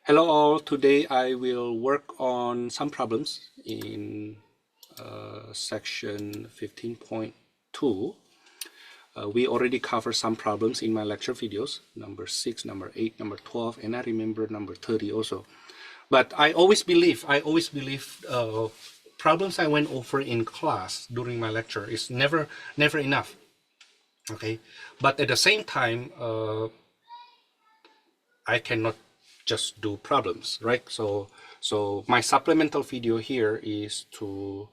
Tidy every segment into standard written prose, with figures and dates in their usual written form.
Hello all, today I will work on some problems in section 15.2. We already covered some problems in my lecture videos, number 6, number 8, number 12, and I remember number 30 also. But I always believe problems I went over in class during my lecture is never enough, okay? But at the same time, I cannot just do problems, right? So my supplemental video here is to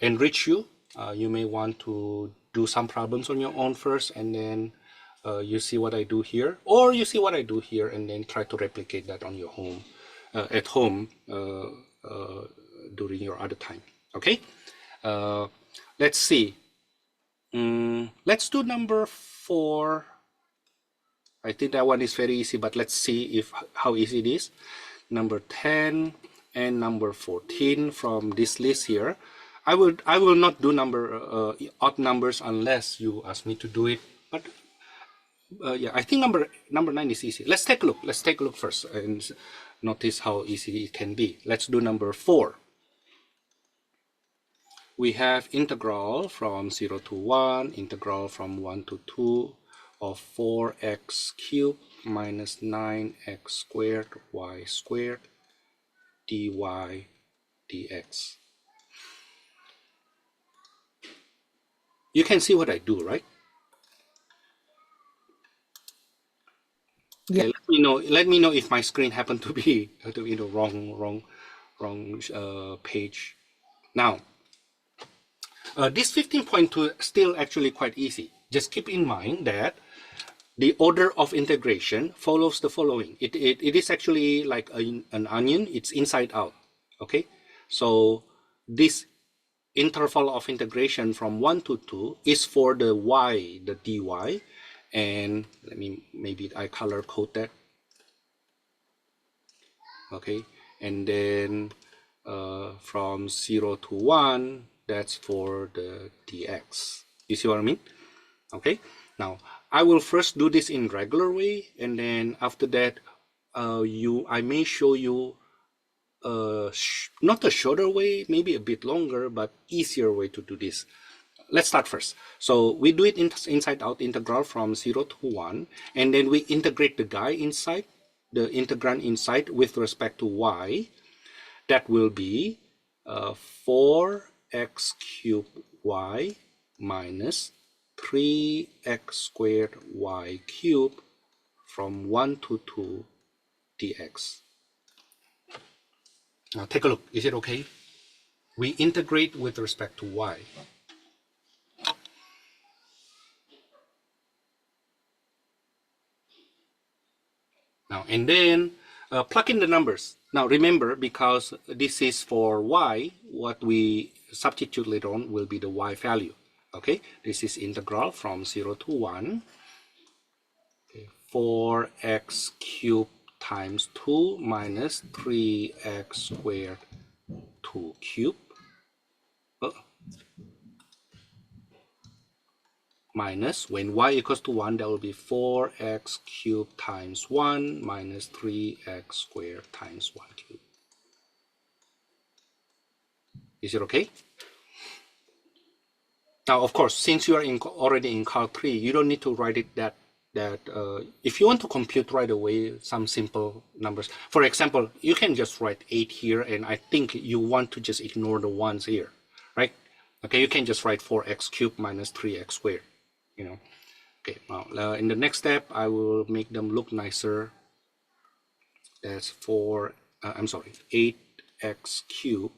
enrich you. You may want to do some problems on your own first, and then you see what I do here, or you see what I do here and then try to replicate that on your home, at home during your other time, okay? Let's see. Let's do number 4. I think that one is very easy, but let's see how easy it is. Number 10 and number 14 from this list here. I will not do odd numbers unless you ask me to do it. But yeah, I think number 9 is easy. Let's take a look. Let's take a look first and notice how easy it can be. Let's do number 4. We have integral from 0 to 1, integral from 1 to 2 of 4x cubed minus 9x squared y squared dy dx. You can see what I do, right? Yeah. Okay, let me know if my screen happened to be the wrong page. Now, this 15.2 still actually quite easy. Just keep in mind that the order of integration follows the following. It is actually like an onion. It's inside out. Okay, so this interval of integration from 1 to 2 is for the y, the dy, and maybe I color code that. Okay, and then from 0 to 1, that's for the dx. You see what I mean? Okay, now I will first do this in regular way, and then after that I may show you not a shorter way, maybe a bit longer, but easier way to do this. Let's start first. So we do it inside out integral from 0 to 1, and then we integrate the guy inside, the integrand inside with respect to y. That will be 4x cubed y minus 3x squared y cubed from 1 to 2 dx. Now take a look. Is it okay? We integrate with respect to y. Now, and then plug in the numbers. Now, remember, because this is for y, what we substitute later on will be the y value. Okay, this is integral from 0 to 1. Okay, 4x cubed times 2 minus 3x squared 2 cubed. Minus, when y equals to 1, that will be 4x cubed times 1 minus 3x squared times 1 cubed. Is it okay? Now, of course, since you are already in Calc 3, you don't need to write it that if you want to compute right away some simple numbers. For example, you can just write 8 here, and I think you want to just ignore the ones here, right? Okay, you can just write 4x cubed minus 3x squared, you know. Okay, now in the next step, I will make them look nicer. That's 8x cubed.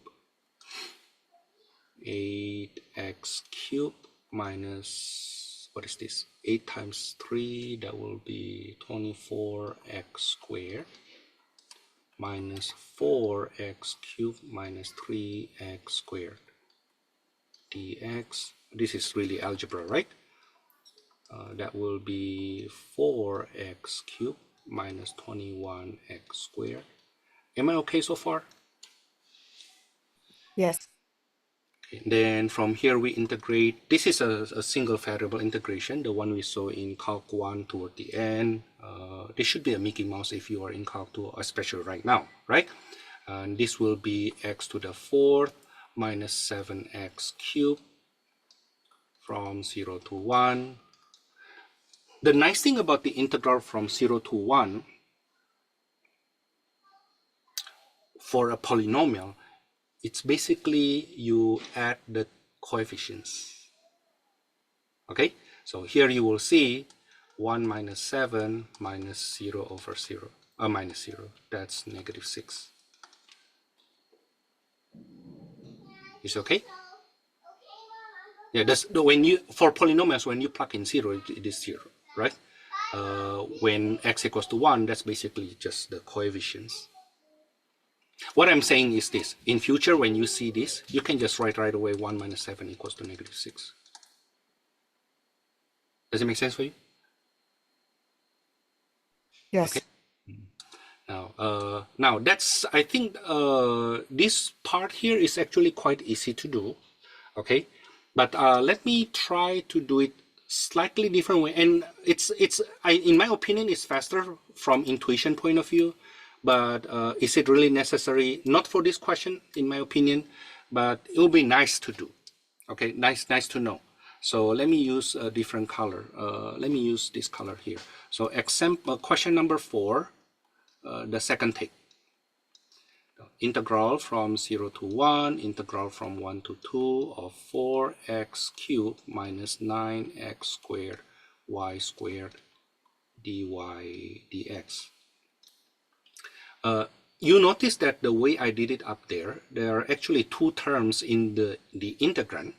8x cubed minus, what is this? 8 times 3, that will be 24x squared minus 4x cubed minus 3x squared dx. This is really algebra, right? That will be 4x cubed minus 21x squared. Am I okay so far? Yes. Okay, then from here we integrate. This is a single variable integration, the one we saw in Calc 1 toward the end. This should be a Mickey Mouse if you are in Calc 2, especially right now, right? And this will be x to the 4th minus 7x cubed from 0 to 1. The nice thing about the integral from 0 to 1 for a polynomial, it's basically you add the coefficients. Okay, so here you will see 1 minus 7 minus 0 over 0, minus 0, that's negative 6. Is okay? Yeah, that's when you, for polynomials, when you plug in 0, it is 0, right? When x equals to 1, that's basically just the coefficients. What I'm saying is this: in future, when you see this, you can just write right away 1 minus 7 equals to negative 6. Does it make sense for you? Yes. Okay. Now that's, I think this part here is actually quite easy to do. Okay, but let me try to do it slightly different way. And in my opinion, it's faster from intuition point of view. But is it really necessary? Not for this question, in my opinion, but it will be nice to do. Okay, nice to know. So let me use a different color. Let me use this color here. So example, question number 4, the second take. Integral from 0 to 1, integral from 1 to 2 of 4x cubed minus 9x squared y squared dy dx. You notice that the way I did it up there are actually two terms in the integrand,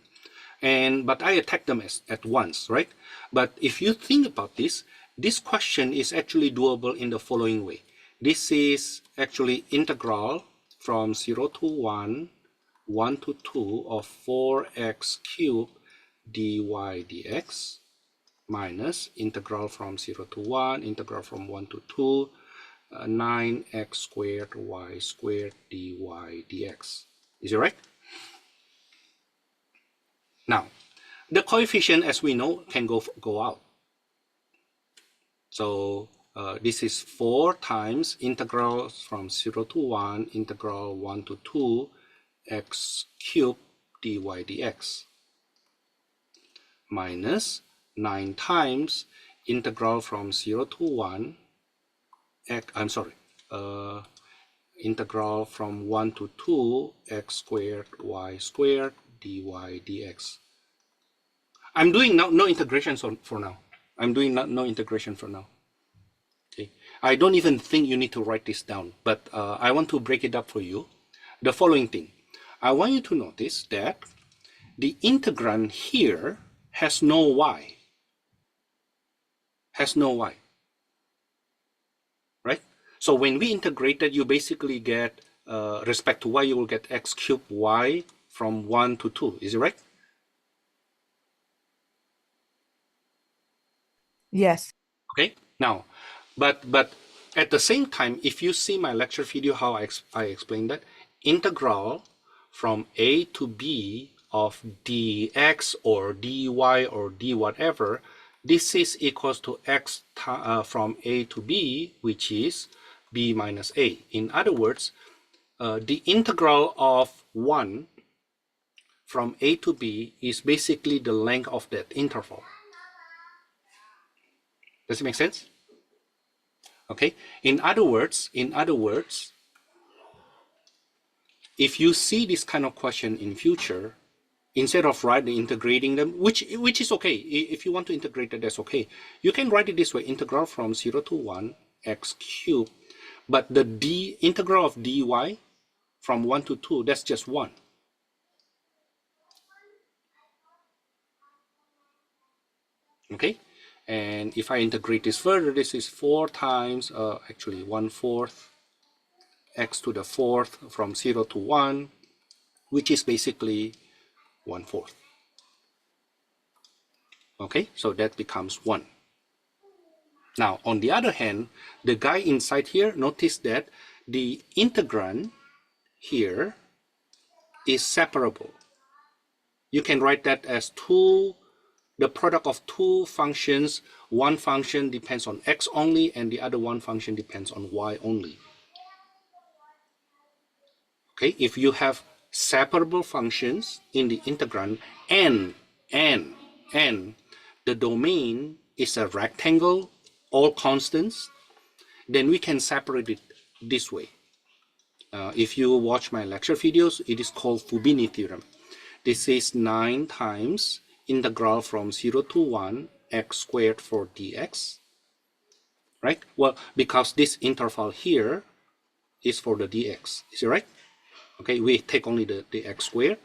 but I attack them at once, right? But if you think about this question is actually doable in the following way. This is actually integral from 0 to 1, 1 to 2 of 4x cubed dy dx minus integral from 0 to 1, integral from 1 to 2, 9x squared y squared dy dx. Is it right? Now, the coefficient, as we know, can go out. So this is 4 times integral from 0 to 1, integral 1 to 2, x cubed dy dx, minus 9 times integral from 0 to 1, integral from 1 to 2, x squared y squared dy dx. I'm doing no integration for now. I'm doing no integration for now. Okay, I don't even think you need to write this down, but I want to break it up for you. The following thing, I want you to notice that the integrand here has no y. Has no y. Right? So when we integrated, you basically get, respect to y, you will get x cubed y from 1 to 2. Is it right? Yes. Okay. Now, but at the same time, if you see my lecture video, how I explained that, integral from a to b of dx or dy or d whatever, this is equals to x from a to b, which is b minus a. In other words, the integral of 1 from a to b is basically the length of that interval. Does it make sense? Okay. In other words, if you see this kind of question in future, instead of integrating them, which is okay. If you want to integrate it, that's okay. You can write it this way: integral from 0 to 1 x cubed, but the integral of dy from 1 to 2, that's just 1. Okay. And if I integrate this further, this is 4 times, actually 1/4 x to the 4th from 0 to 1, which is basically 1/4. Okay, so that becomes 1. Now, on the other hand, the guy inside here, notice that the integrand here is separable. You can write that as the product of two functions. One function depends on x only, and the other one function depends on y only. Okay, if you have separable functions in the integrand and the domain is a rectangle, all constants, then we can separate it this way. If you watch my lecture videos, it is called Fubini theorem. This is 9 times integral from 0 to 1 x squared for dx, right? Well, because this interval here is for the dx, is it right? Okay, we take only the x squared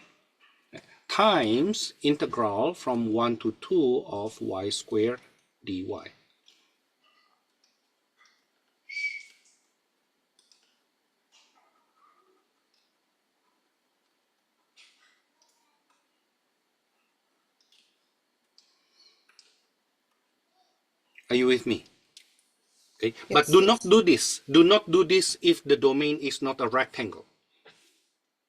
times integral from 1 to 2 of y squared dy. Are you with me? Okay, yes. But do not do this. Do not do this if the domain is not a rectangle.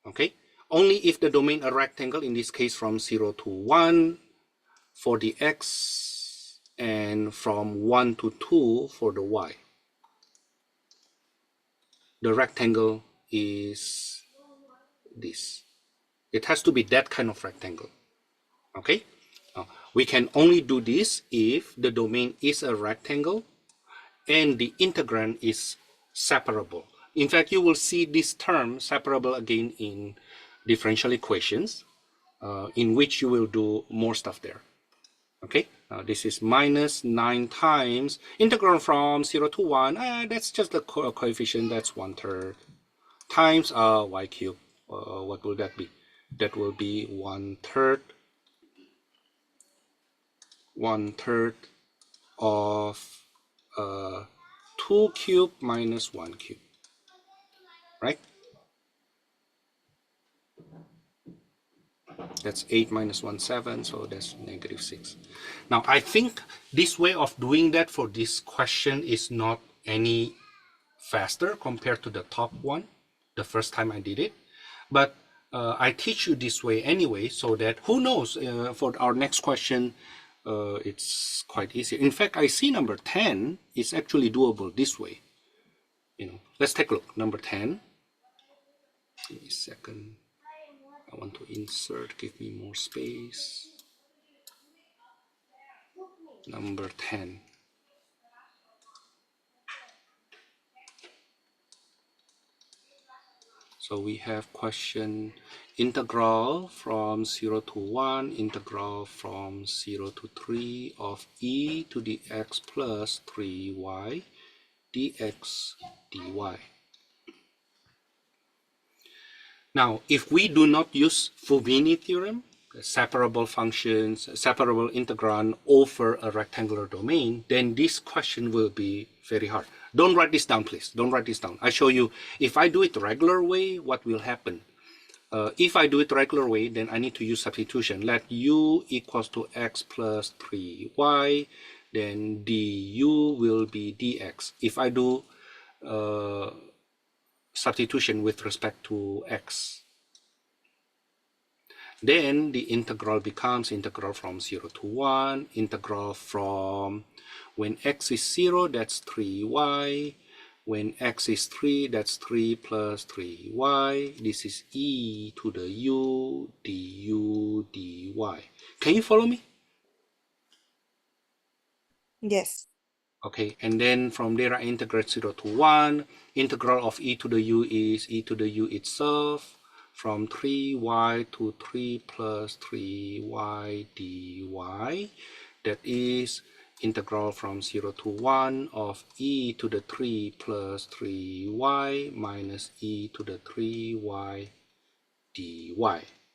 Okay, only if the domain a rectangle, in this case from 0 to 1 for the x and from 1 to 2 for the y. The rectangle is this. It has to be that kind of rectangle. Okay, we can only do this if the domain is a rectangle and the integrand is separable. In fact, you will see this term separable again in differential equations, in which you will do more stuff there. Okay, this is minus 9 times integral from 0 to 1. That's just the coefficient, that's 1/3 times y cubed. What will that be? That will be 1/3 of 2 cubed minus 1 cubed, right? That's 8 minus 1, 7, so that's -6. Now, I think this way of doing that for this question is not any faster compared to the top one, the first time I did it. But I teach you this way anyway, so that who knows, for our next question, it's quite easy. In fact, I see number 10 is actually doable this way. You know, let's take a look. Number 10. Give me a second. I want to insert, give me more space. Number 10. So we have question integral from 0 to 1, integral from 0 to 3 of e to the x plus 3y dx dy. Now, if we do not use Fubini theorem, separable functions, separable integrand over a rectangular domain, then this question will be very hard. Don't write this down, please. Don't write this down. I show you, if I do it the regular way, what will happen? If I do it the regular way, then I need to use substitution. Let u equals to x plus 3y, then du will be dx. If I do substitution with respect to x, then the integral becomes integral from 0 to 1, integral from, when x is 0, that's 3y, when x is 3, that's 3 plus 3y. This is e to the u du dy. Can you follow me? Yes. Okay, and then from there I integrate 0 to 1. Integral of e to the u is e to the u itself, from 3y to 3 plus 3y dy. That is integral from 0 to 1 of e to the 3 plus 3y minus e to the 3y dy.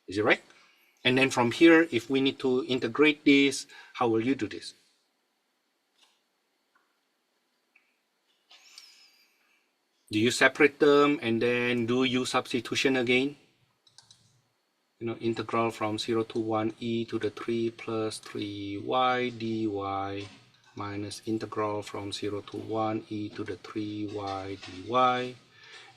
Is it right? And then from here, if we need to integrate this, how will you do this? Do you separate them and then do u substitution again? You know, integral from 0 to 1 e to the 3 plus 3y dy minus integral from 0 to 1 e to the 3y dy.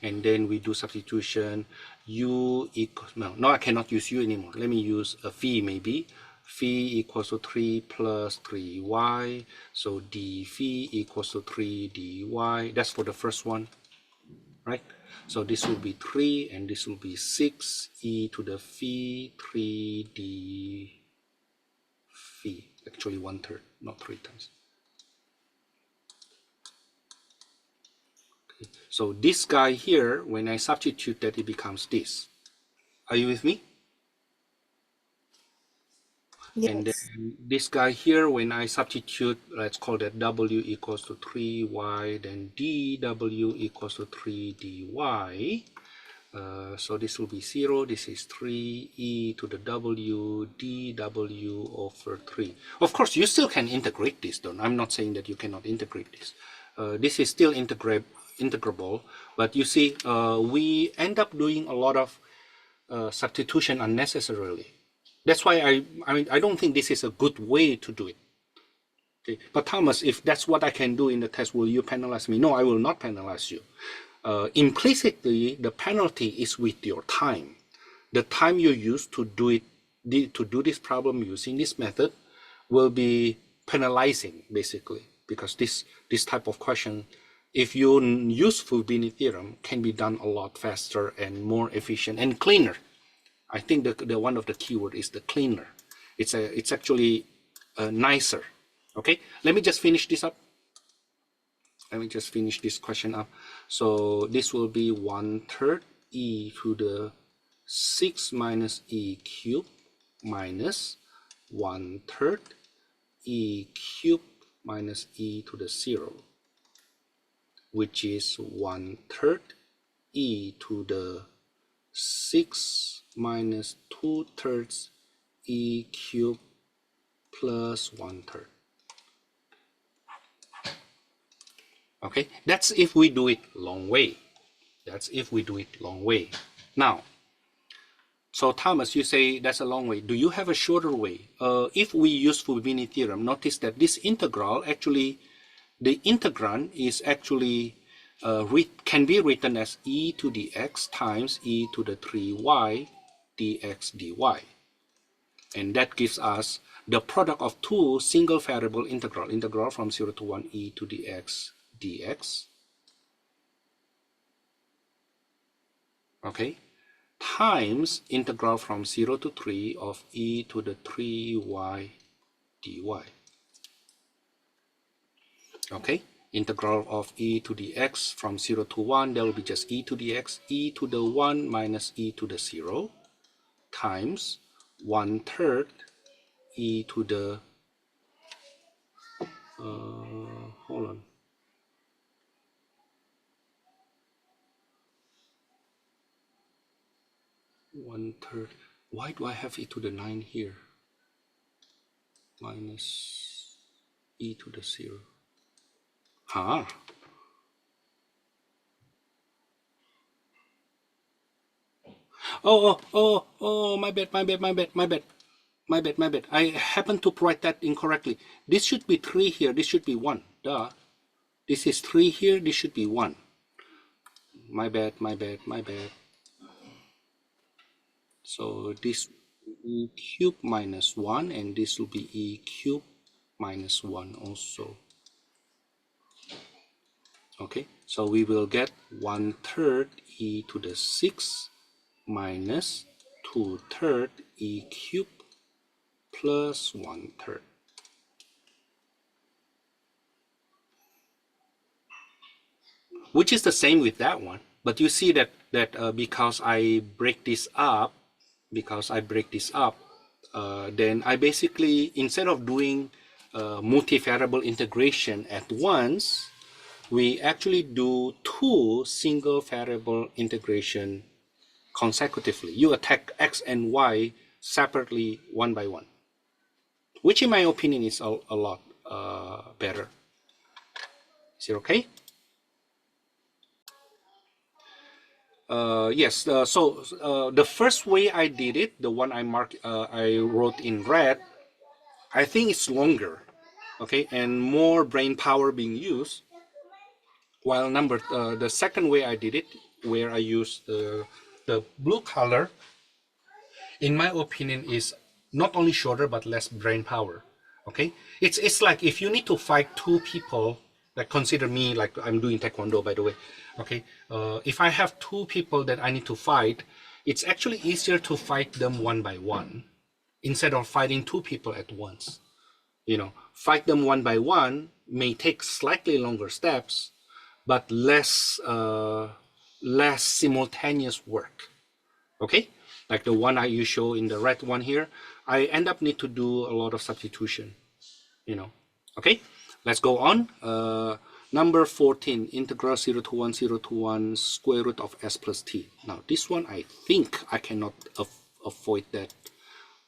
and then we do substitution. U equals, no, I cannot use U anymore. Let me use a phi maybe. Phi equals to 3 plus 3y. So d phi equals to 3 dy. That's for the first one, right? So this will be 3 and this will be 6 e to the phi 3 d phi. Actually 1/3, not 3 times. Okay. So this guy here, when I substitute that, it becomes this. Are you with me? Yes. And then this guy here, when I substitute, let's call that w equals to 3y, then dw equals to 3 dy. So this will be 0. This is 3 e to the w dw over 3. Of course, you still can integrate this, though. I'm not saying that you cannot integrate this. This is still integrable, but you see, we end up doing a lot of substitution unnecessarily. That's why I don't think this is a good way to do it. Okay. But Thomas, if that's what I can do in the test, will you penalize me? No, I will not penalize you. Implicitly, the penalty is with your time. The time you use to do this problem using this method will be penalizing, basically, because this type of question, if you use Fubini theorem, can be done a lot faster and more efficient and cleaner. I think the one of the keyword is the cleaner. It's actually nicer. Okay, let me just finish this up. Let me just finish this question up. So this will be 1/3 e to the 6 minus e cubed minus 1/3 e cubed minus e to the 0, which is 1/3 e to the 6 minus 2/3 e cubed plus 1/3. Okay, that's if we do it long way. That's if we do it long way. Now, so Thomas, you say that's a long way. Do you have a shorter way? If we use Fubini theorem, notice that this integral actually, the integrand is actually can be written as e to the x times e to the 3y dx dy. And that gives us the product of two single variable integral from 0 to 1 e to the x dx, okay, times integral from 0 to 3 of e to the 3y dy. Okay, integral of e to the x from 0 to 1, there will be just e to the x, e to the 1 minus e to the 0, times 1/3 e to the, hold on, one-third. Why do I have e to the 9 here? Minus e to the 0. Huh? Oh, my bad. I happen to write that incorrectly. This should be 3 here. This should be 1. Duh. This is 3 here. This should be 1. My bad. So this e cubed minus 1, and this will be e cubed minus 1 also. Okay, so we will get 1/3 e to the 6 minus 2/3 e cubed plus 1/3. Which is the same with that one. But you see that because I break this up, then I basically, instead of doing multivariable integration at once, we actually do two single variable integration consecutively. You attack x and y separately, one by one, which in my opinion is a lot better. Is it okay? Yes. So the first way I did it, the one I wrote in red, I think it's longer, okay, and more brain power being used. While the second way I did it, where I use the blue color, in my opinion, is not only shorter but less brain power. Okay, it's like if you need to fight two people, like consider me, like I'm doing taekwondo, by the way. Okay, if I have two people that I need to fight, it's actually easier to fight them one by one instead of fighting two people at once. You know, fight them one by one may take slightly longer steps, but less simultaneous work. Okay, like the one you show in the red one here, I end up need to do a lot of substitution, you know. Okay, let's go on. Number 14, integral 0 to 1, 0 to 1, square root of s plus t. Now this one I think I cannot avoid that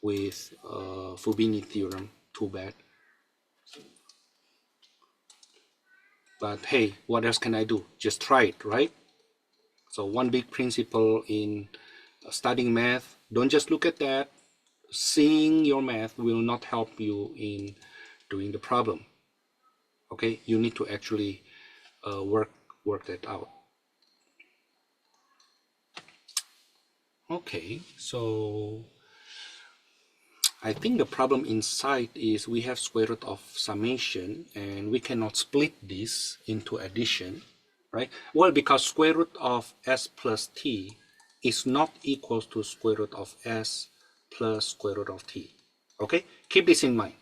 with Fubini theorem. Too bad. But hey, what else can I do? Just try it, right? So one big principle in studying math, don't just look at that. Seeing your math will not help you in doing the problem. Okay, you need to actually work that out. Okay, so I think the problem inside is we have square root of summation and we cannot split this into addition, right? Well, because square root of s plus t is not equal to square root of s plus square root of t. Okay, keep this in mind.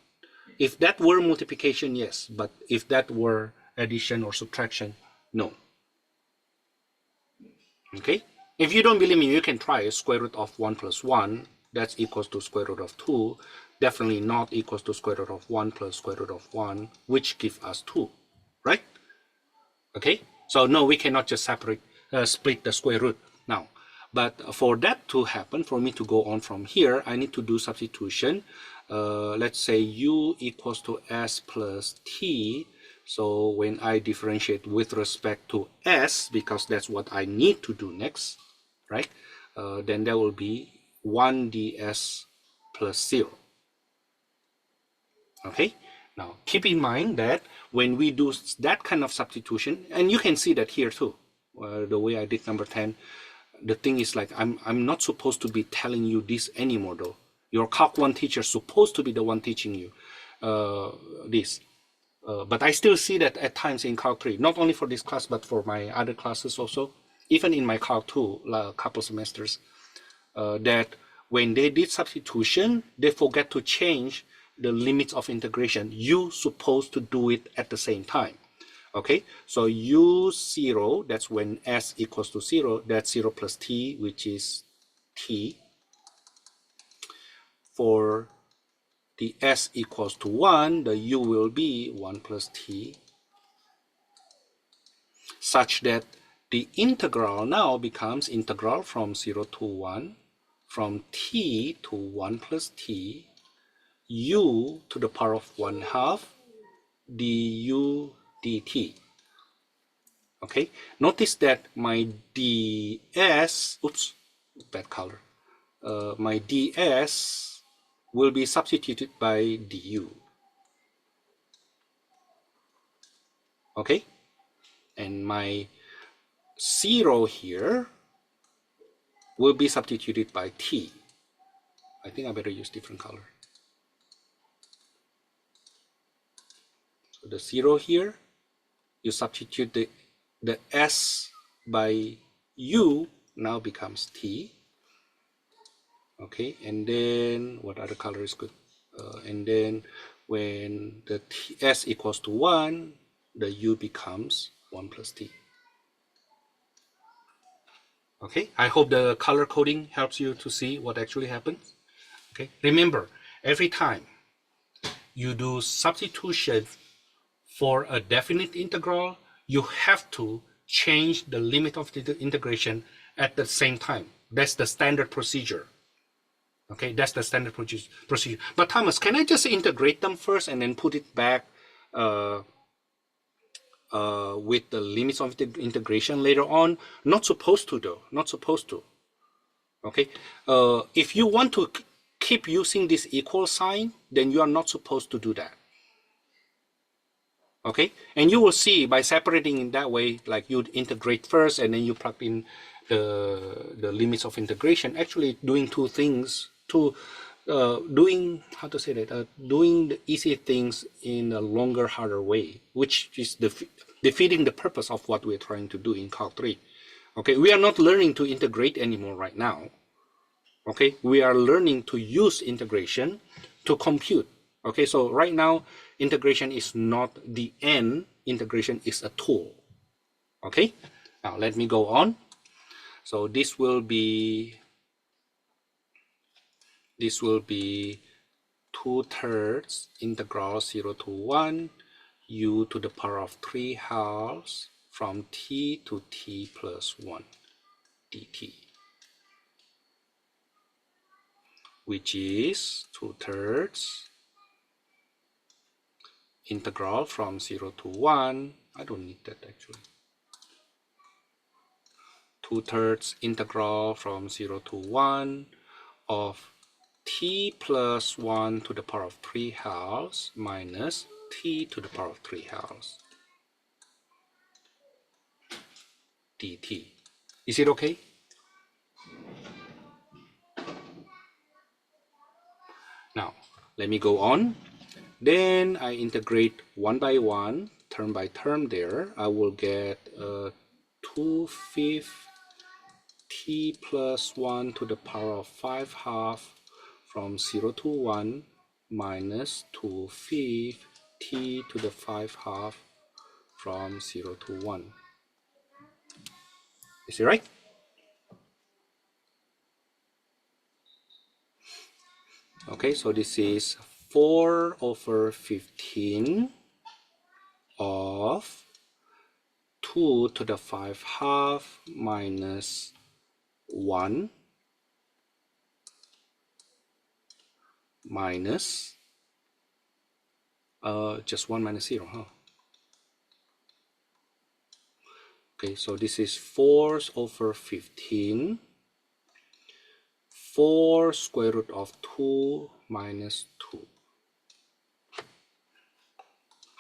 If that were multiplication, yes, but if that were addition or subtraction, no. Okay, if you don't believe me, you can try square root of 1 plus 1. That's equals to square root of 2. Definitely not equals to square root of 1 plus square root of 1, which gives us 2, right? Okay, so no, we cannot just split the square root now. But for that to happen, for me to go on from here, I need to do substitution. Let's say u equals to s plus t. So when I differentiate with respect to s, because that's what I need to do next, right? Then there will be 1 ds plus 0. Okay, now keep in mind that when we do that kind of substitution, and you can see that here too, the way I did number 10, the thing is like I'm not supposed to be telling you this anymore though. Your Calc 1 teacher is supposed to be the one teaching you this. But I still see that at times in Calc 3, not only for this class, but for my other classes also, even in my Calc 2, a couple semesters, that when they did substitution, they forget to change the limits of integration. You supposed to do it at the same time. Okay, so u0, that's when s equals to 0, that's 0 plus t, which is t. For the s equals to 1, the u will be 1 plus t, such that the integral now becomes integral from 0 to 1, from t to 1 plus t, u to the power of 1/2 du dt. Okay, notice that my ds, oops, bad color, my ds will be substituted by du. Okay, and my 0 here will be substituted by t. I think I better use different color. So the 0 here, you substitute the s by u, now becomes t. Okay, and then what other color is good? And then when the s equals to 1, the u becomes 1 plus t. Okay, I hope the color coding helps you to see what actually happens. Okay, remember, every time you do substitution for a definite integral, you have to change the limit of the integration at the same time. That's the standard procedure. Okay, that's the standard procedure. But Thomas, can I just integrate them first and then put it back with the limits of the integration later on? Not supposed to though, not supposed to. Okay, if you want to keep using this equal sign, then you are not supposed to do that. Okay, and you will see by separating in that way, like you integrate first and then you plug in the limits of integration, actually doing two things, doing, how to say that, doing the easy things in a longer, harder way, which is defeating the purpose of what we're trying to do in Calc 3. Okay, we are not learning to integrate anymore right now. Okay, we are learning to use integration to compute. Okay, so right now, integration is not the end, integration is a tool. Okay, now let me go on. So this will be 2/3 integral 0 to 1 u to the power of 3/2 from t to t plus 1 dt, which is 2/3 integral from 0 to 1. I don't need that actually. 2/3 integral from 0 to 1 of t plus 1 to the power of 3/2 minus t to the power of 3/2 dt. Is it okay? Now, let me go on. Then I integrate one by one, term by term there. I will get 2/5 t plus 1 to the power of 5/2 from 0 to 1 minus 2/5 t to the 5/2 from 0 to 1. Is it right? Okay, so this is 4/15 of 2 to the 5/2 minus 1 minus just 1 minus 0, huh? Okay, so this is 4/15, 4 square root of 2 minus 2.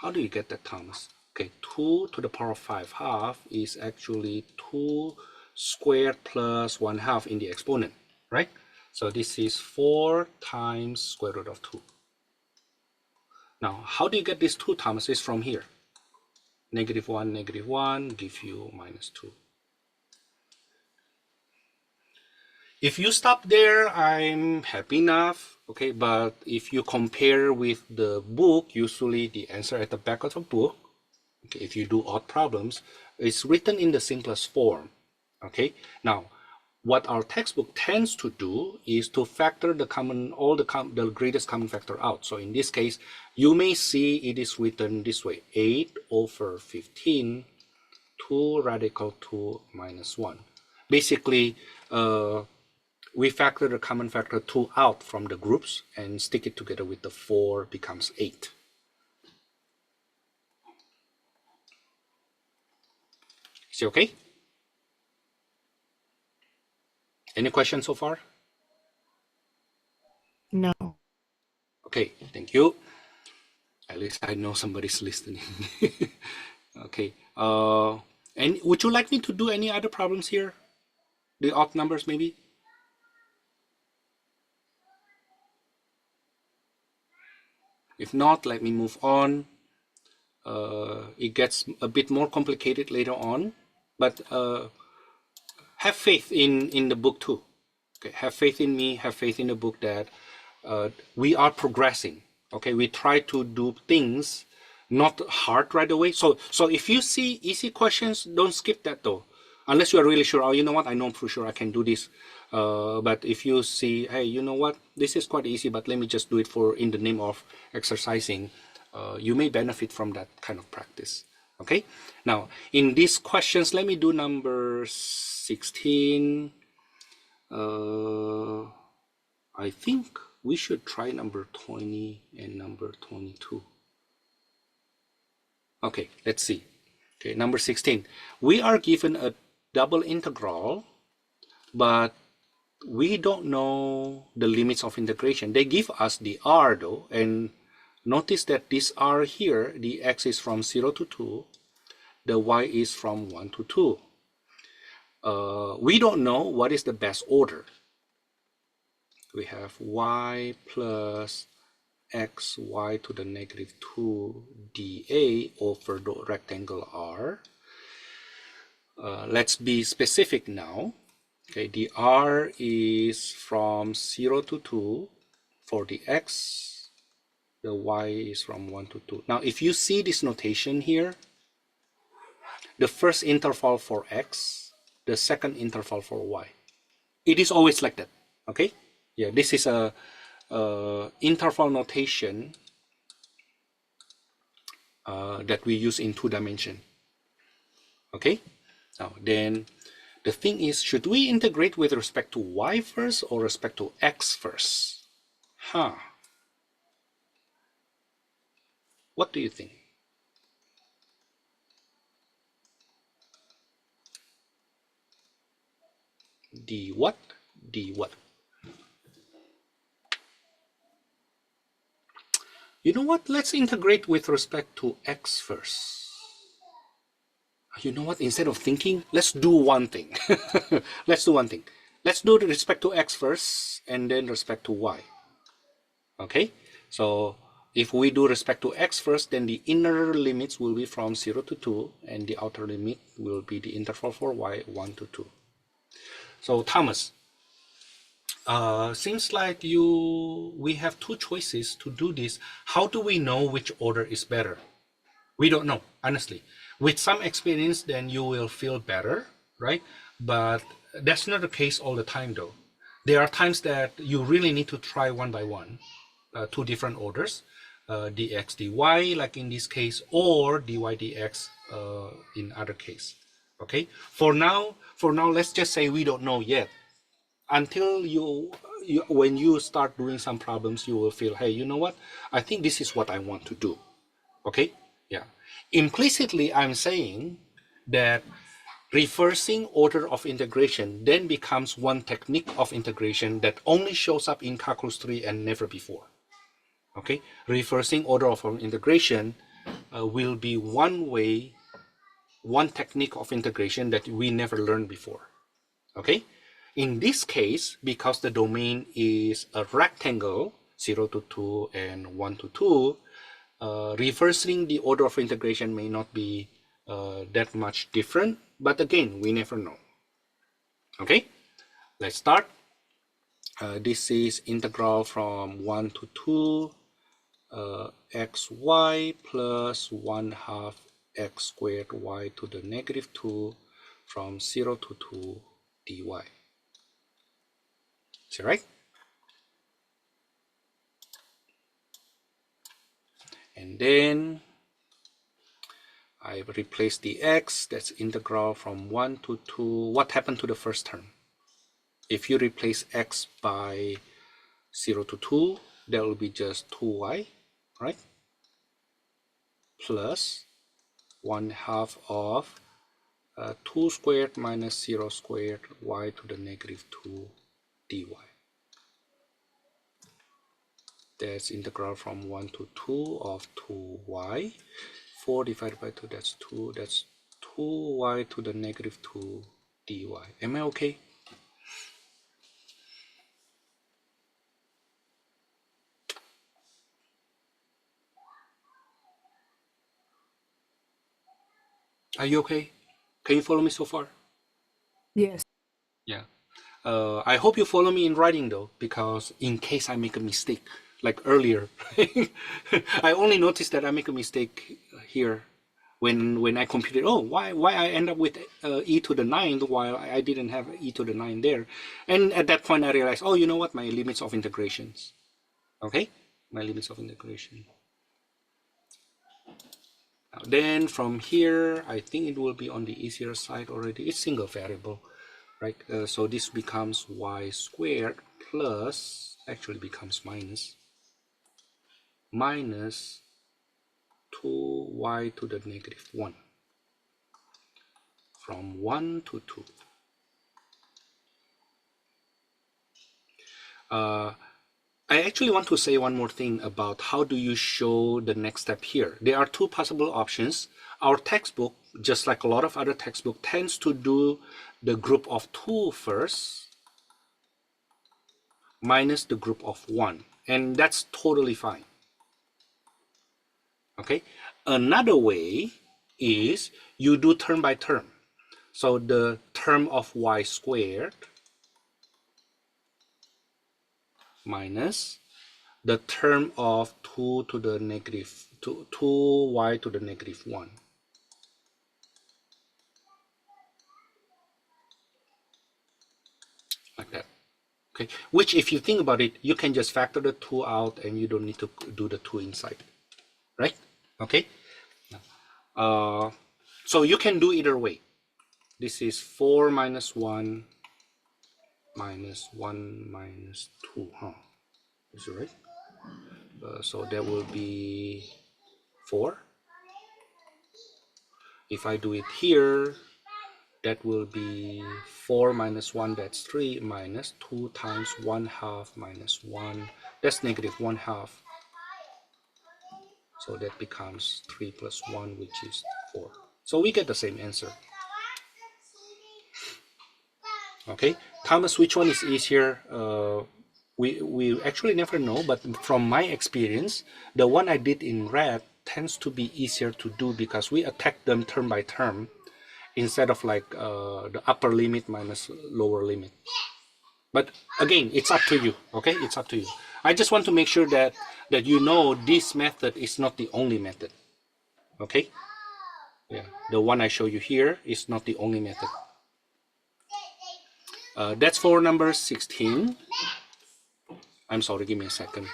How do you get that, Thomas? Okay, 2 to the power of 5/2 is actually 2 squared plus 1/2 in the exponent, right? So this is 4 times square root of 2. Now, how do you get this 2, Thomas? It's from here. -1 give you -2. If you stop there, I'm happy enough, okay? But if you compare with the book, usually the answer at the back of the book, okay, if you do odd problems, it's written in the simplest form, okay? Now, what our textbook tends to do is to factor the the greatest common factor out. So in this case, you may see it is written this way: 8/15, 2 radical 2 minus 1. Basically, we factor the common factor 2 out from the groups and stick it together with the 4, becomes 8. Is it okay? Any questions so far? No. Okay, thank you. At least I know somebody's listening. Okay. And would you like me to do any other problems here? The odd numbers maybe? If not, let me move on. It gets a bit more complicated later on, but have faith in the book too. Okay, have faith in me, have faith in the book that we are progressing. Okay, we try to do things not hard right away. So if you see easy questions, don't skip that though, unless you are really sure. Oh, you know what? I know for sure I can do this. But if you see, hey, you know what? This is quite easy, but let me just do it in the name of exercising. You may benefit from that kind of practice. Okay. Now in these questions, let me do number 16. I think we should try number 20 and number 22. Okay, let's see. Okay, number 16. We are given a double integral, but we don't know the limits of integration. They give us the r though, and Notice that this r here, the x is from 0 to 2, the y is from 1 to 2. We don't know what is the best order. We have y plus xy to the negative 2 dA over the rectangle R. Let's be specific now. Okay, the R is from 0 to 2 for the x, the y is from 1 to 2. Now, if you see this notation here, the first interval for x, the second interval for y, it is always like that. Okay, yeah, this is a interval notation that we use in 2 dimension. Okay, now then the thing is, should we integrate with respect to y first or respect to x first? What do you think? D what? D what? You know what? Let's integrate with respect to x first. You know what? Instead of thinking, let's do one thing. Let's do one thing. Let's do the respect to x first and then respect to y. Okay? So if we do respect to x first, then the inner limits will be from 0 to 2, and the outer limit will be the interval for y, 1 to 2. So Thomas, seems like we have 2 choices to do this. How do we know which order is better? We don't know, honestly. With some experience, then you will feel better, right? But that's not the case all the time, though. There are times that you really need to try one by one, 2 different orders, dx dy, like in this case, or dy dx in other case. Okay. For now, let's just say we don't know yet. Until when you start doing some problems, you will feel, hey, you know what? I think this is what I want to do. Okay. Yeah. Implicitly, I'm saying that reversing order of integration then becomes one technique of integration that only shows up in calculus 3 and never before. Okay, reversing order of integration will be one technique of integration that we never learned before. Okay, in this case, because the domain is a rectangle, 0 to 2 and 1 to 2, reversing the order of integration may not be that much different, but again, we never know. Okay, let's start. This is integral from 1 to 2 xy plus 1/2 x squared y to the negative 2 from 0 to 2 dy. Is that right? And then I replace the x, that's integral from 1 to 2. What happened to the first term? If you replace x by 0 to 2, that will be just 2y, right? Plus 1/2 of 2 squared minus 0 squared y to the negative 2 dy. That's integral from 1 to 2 of 2y. 4 divided by 2, that's 2. That's 2y to the negative 2 dy. Am I okay? Are you okay? Can you follow me so far? Yes. Yeah. I hope you follow me in writing though, because in case I make a mistake, like earlier, I only noticed that I make a mistake here when I computed. Oh, why I end up with e to the 9th while I didn't have e to the 9 there, and at that point I realized, oh, you know what, my limits of integrations. Okay, my limits of integration. Now, then from here, I think it will be on the easier side already. It's single variable. Right, so this becomes y squared plus, actually becomes minus 2y to the negative 1 from 1 to 2. I actually want to say one more thing about how do you show the next step here. There are two possible options. Our textbook, just like a lot of other textbook, tends to do the group of 2 first minus the group of 1, and that's totally fine. Okay, another way is you do term by term. So the term of y squared minus the term of 2 to the negative 2y to the negative 1. Like that. Okay, which if you think about it, you can just factor the 2 out and you don't need to do the 2 inside, right? Okay, so you can do either way. This is 4 minus 1 minus 1 minus 2, huh? Is it right? So that will be 4. If I do it here, that will be 4 minus 1, that's 3, minus 2 times 1/2 minus 1, that's negative 1/2. So that becomes 3 plus 1, which is 4. So we get the same answer. Okay, Thomas, which one is easier? We actually never know, but from my experience, the one I did in red tends to be easier to do because we attack them term by term instead of like the upper limit minus lower limit. But again, it's up to you. Okay, it's up to you. I just want to make sure that you know this method is not the only method. Okay, yeah, the one I show you here is not the only method. That's for number 16. I'm sorry, give me a second.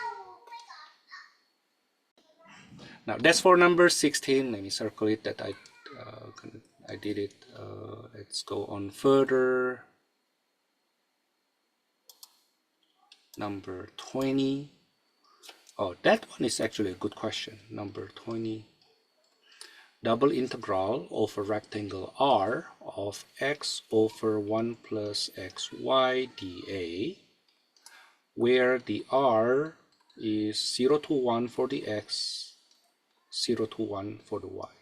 Now that's for number 16. Let me circle it that I did it. Let's go on further. Number 20. Oh, that one is actually a good question. Number 20. Double integral over rectangle R of x over 1 plus xy dA, where the R is 0 to 1 for the x, 0 to 1 for the y.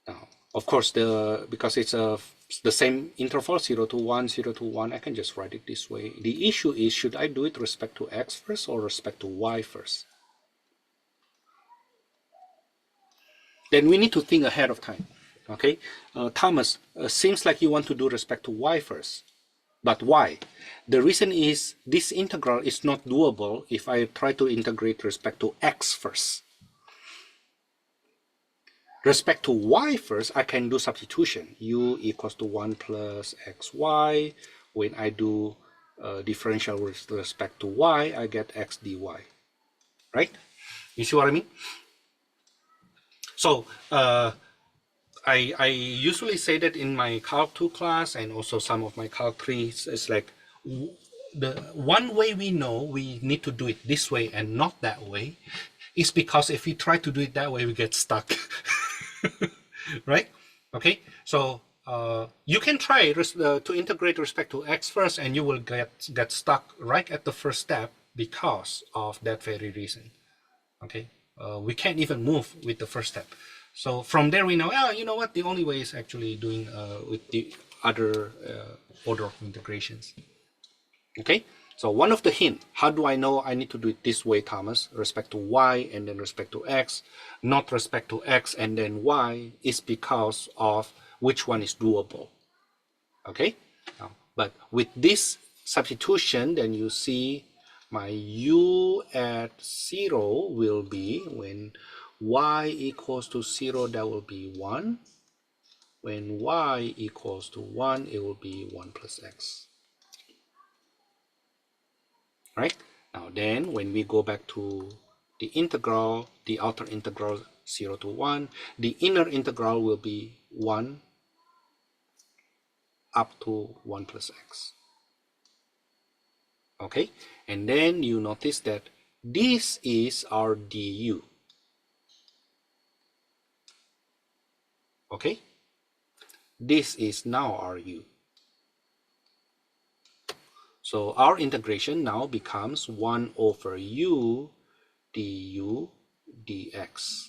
Now, of course, because it's the same interval, 0 to 1, 0 to 1, I can just write it this way. The issue is, should I do it with respect to x first or respect to y first? Then we need to think ahead of time. Okay, Thomas, seems like you want to do respect to y first. But why? The reason is this integral is not doable if I try to integrate respect to x first. Respect to y first, I can do substitution. U equals to 1 plus xy. When I do differential with respect to y, I get x dy. Right? You see what I mean? So I usually say that in my Calc 2 class and also some of my Calc 3, it's like the one way we know we need to do it this way and not that way is because if we try to do it that way, we get stuck. Right? Okay, so you can try to integrate respect to x first and you will get stuck right at the first step because of that very reason. Okay, we can't even move with the first step. So from there we know, oh, you know what, the only way is actually doing with the other order of integrations. Okay, so one of the hint, how do I know I need to do it this way, Thomas, respect to y and then respect to x, not respect to x and then y, is because of which one is doable. Okay, but with this substitution, then you see my u at 0 will be, when y equals to 0, that will be 1. When y equals to 1, it will be 1 plus x. Right? Now then, when we go back to the integral, the outer integral 0 to 1, the inner integral will be 1 up to 1 plus x. Okay, and then you notice that this is our du. Okay, this is now our u. So our integration now becomes 1 over u du dx.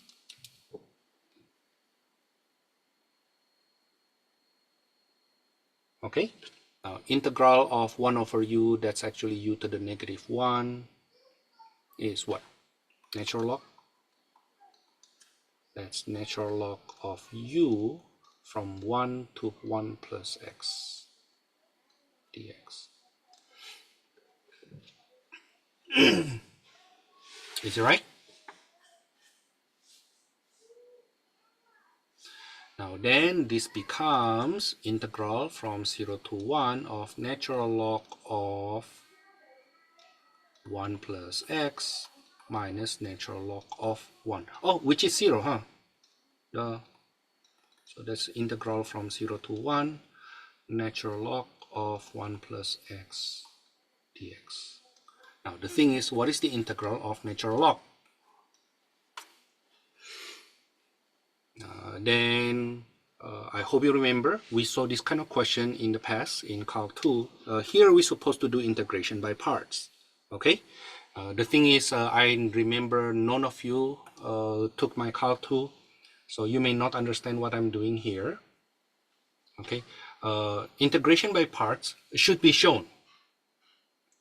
Okay, now integral of 1 over u, that's actually u to the negative 1, is what? Natural log. That's natural log of u from 1 to 1 plus x dx. Is it right? Now then this becomes integral from 0 to 1 of natural log of 1 plus x minus natural log of 1. Oh, which is 0, huh? So that's integral from 0 to 1 natural log of 1 plus x dx. Now the thing is, what is the integral of natural log? Then I hope you remember we saw this kind of question in the past in Calc 2. Here we're supposed to do integration by parts. Okay. The thing is, I remember none of you took my Calc 2, so you may not understand what I'm doing here. Okay. Integration by parts should be shown.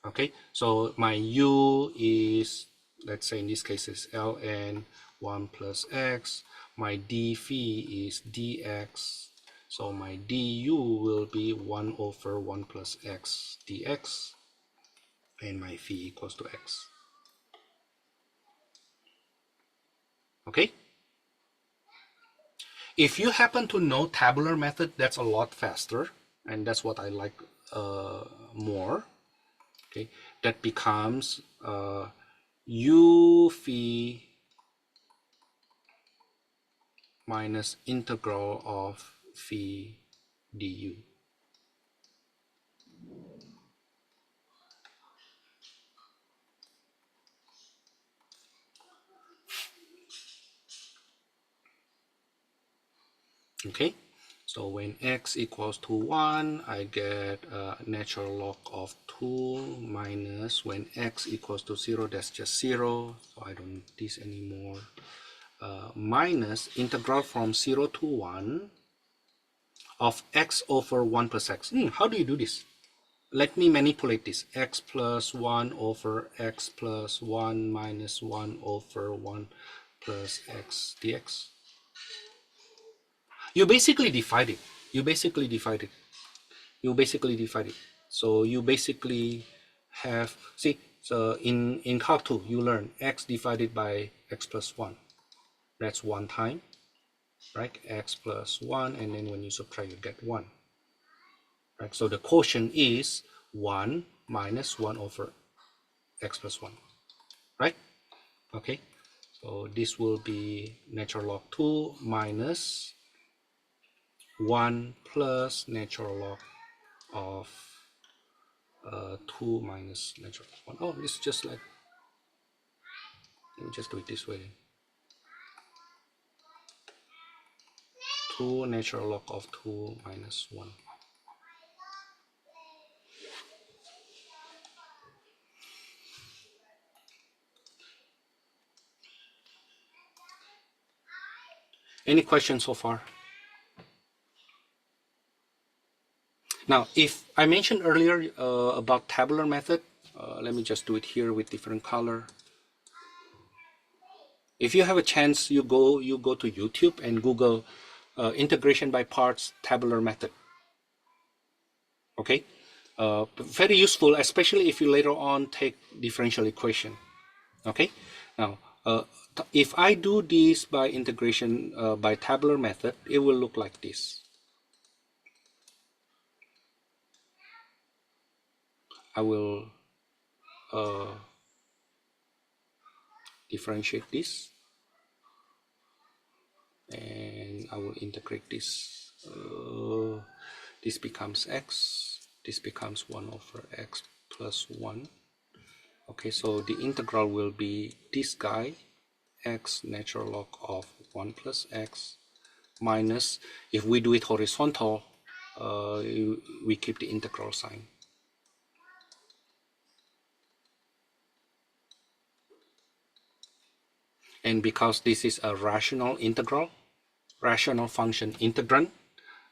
Okay. So my u is, let's say in this case, is ln 1 plus x. My d phi is dx, so my du will be 1 over 1 plus x dx, and my phi equals to x. Okay? If you happen to know tabular method, that's a lot faster, and that's what I like more. Okay, that becomes u phi minus integral of phi du. Okay, so when x equals to 1, I get natural log of 2 minus when x equals to 0, that's just 0, so I don't need this anymore, minus integral from 0 to 1 of x over 1 plus x. How do you do this? Let me manipulate this. X plus 1 over x plus 1 minus 1 over 1 plus x dx. You basically divide it. You basically divide it. So you basically have, see, so in Calc 2, you learn x divided by x plus 1. That's 1 time, right? X plus 1, and then when you subtract, you get 1. Right? So the quotient is 1 minus 1 over x plus 1, right? Okay, so this will be natural log 2 minus 1 plus natural log of 2 minus natural log 1. Oh, it's just like, let me just do it this way. 2 natural log of 2 minus 1. Any questions so far? Now, if I mentioned earlier about tabular method, let me just do it here with different color. If you have a chance, you go to YouTube and Google integration by parts tabular method. Okay, very useful, especially if you later on take differential equation. Okay, now if I do this by integration by tabular method, it will look like this. I will differentiate this, and I will integrate this. This becomes x, this becomes 1 over x plus 1. Okay, so the integral will be this guy, x natural log of 1 plus x, minus, if we do it horizontal, we keep the integral sign. and because this is a rational integral, rational function integrand,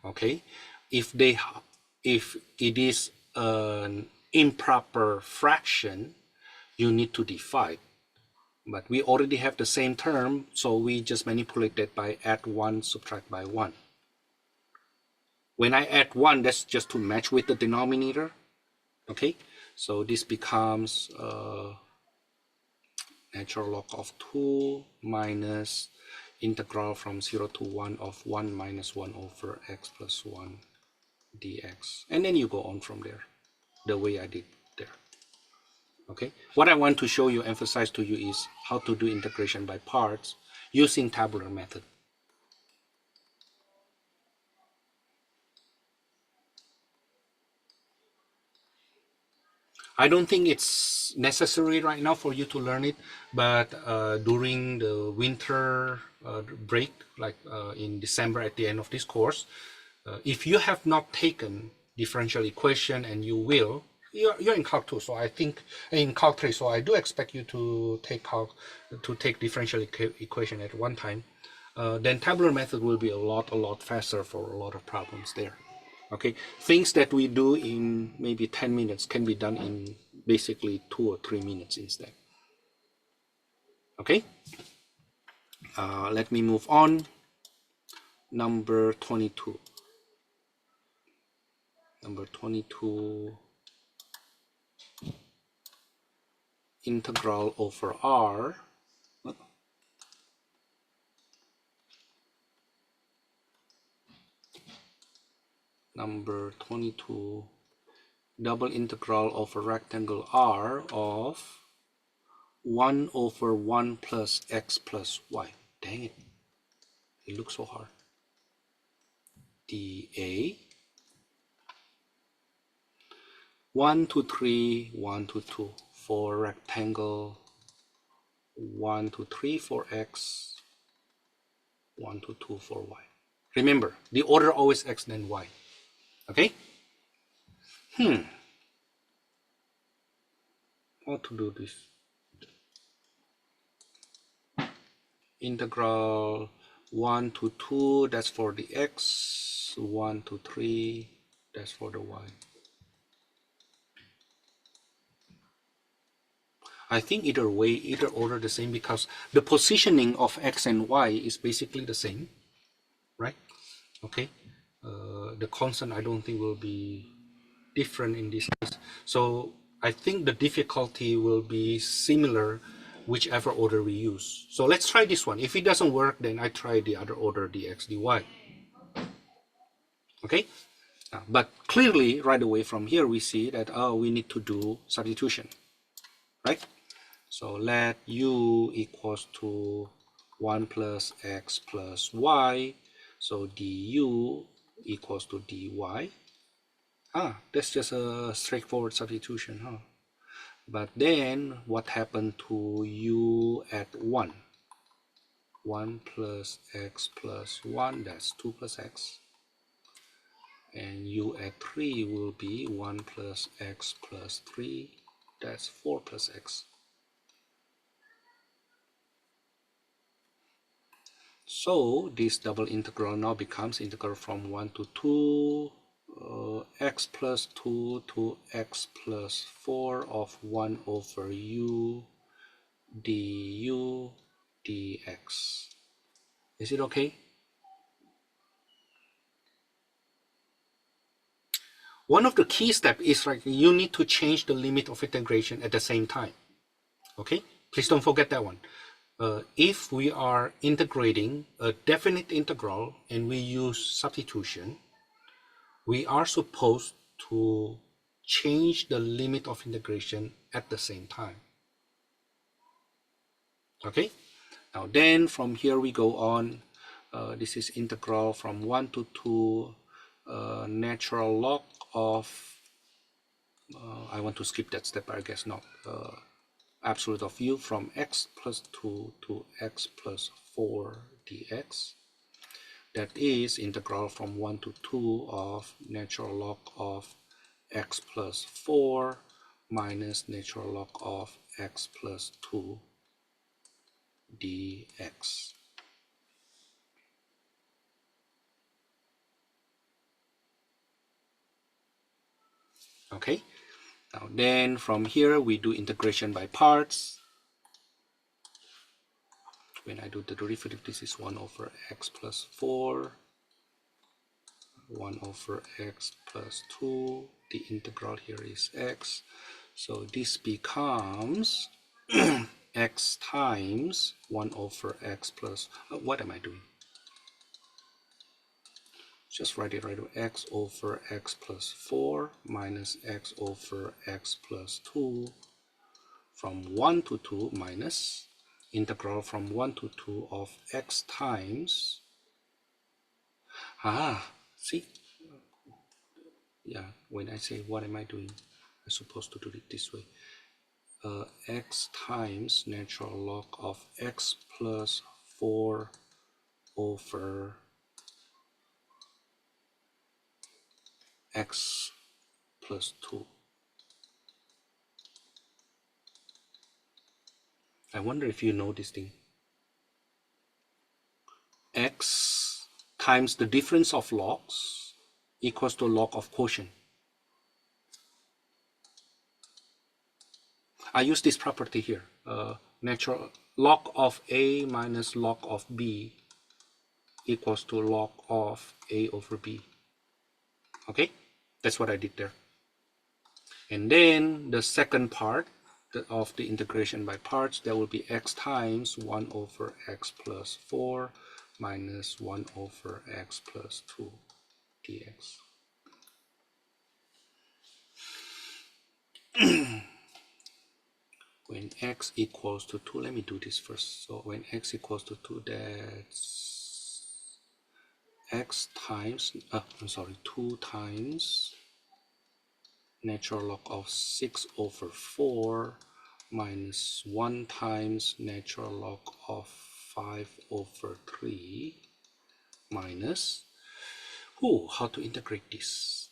okay, if it is an improper fraction, you need to divide. But we already have the same term, so we just manipulate that by add 1, subtract by 1. When I add 1, that's just to match with the denominator. Okay, so this becomes natural log of 2 minus integral from 0 to 1 of 1 minus 1 over x plus 1 dx. And then you go on from there, the way I did there. Okay, what I want to show you, emphasize to you, is how to do integration by parts using tabular method. I don't think it's necessary right now for you to learn it, but during the winter break, like in December at the end of this course, if you have not taken differential equation, and you will, you're in Calc 2, so I think in Calc 3, so I do expect you to take differential equation at one time, then tabular method will be a lot faster for a lot of problems there. Okay, things that we do in maybe 10 minutes can be done in basically 2 or 3 minutes instead. Okay, let me move on. Number 22. Number 22, integral over R. Number 22, double integral over rectangle R of 1 over 1 plus x plus y. Dang it, it looks so hard. dA 1 to 3, 1 to 2 for rectangle, 1 to 3 for x, 1 to 2 for y. Remember, the order always x then y. Okay? How to do this? Integral 1 to 2, that's for the x, 1 to 3, that's for the y. I think either way, either order the same, because the positioning of x and y is basically the same, right? Okay, the constant I don't think will be different in this case. So I think the difficulty will be similar whichever order we use. So let's try this one. If it doesn't work, then I try the other order, dx dy. Okay, but clearly right away from here we see that we need to do substitution, right? So let u equals to 1 plus x plus y, so du equals to dy. That's just a straightforward substitution, huh? But then what happened to u at 1? 1 plus x plus 1, that's 2 plus x. And u at 3 will be 1 plus x plus 3, that's 4 plus x. So this double integral now becomes integral from 1 to 2, x plus 2 to x plus 4 of 1 over u du dx. Is it okay? One of the key steps is like you need to change the limit of integration at the same time. Okay, please don't forget that one. If we are integrating a definite integral and we use substitution, we are supposed to change the limit of integration at the same time. Okay, now then from here we go on. This is integral from 1 to 2 natural log of, I want to skip that step, I guess not, absolute of u from x plus 2 to x plus 4 dx. That is integral from 1 to 2 of natural log of x plus 4 minus natural log of x plus 2 dx. Okay, now then from here we do integration by parts. When I do the derivative, this is 1 over x plus 4, 1 over x plus 2. The integral here is x. So this becomes x times 1 over x plus, what am I doing? Just write it right away. X over x plus 4 minus x over x plus 2 from 1 to 2 minus integral from 1 to 2 of x times, see, yeah, when I say what am I doing, I'm supposed to do it this way. X times natural log of x plus 4 over x plus 2. I wonder if you know this thing. X times the difference of logs equals to log of quotient. I use this property here. Natural log of A minus log of B equals to log of A over B. Okay, that's what I did there. And then the second part of the integration by parts, there will be x times 1 over x plus 4 minus 1 over x plus 2 dx. When x equals to 2, let me do this first. So when x equals to 2, that's x times, 2 times natural log of 6 over 4 minus 1 times natural log of 5 over 3 minus, how to integrate this?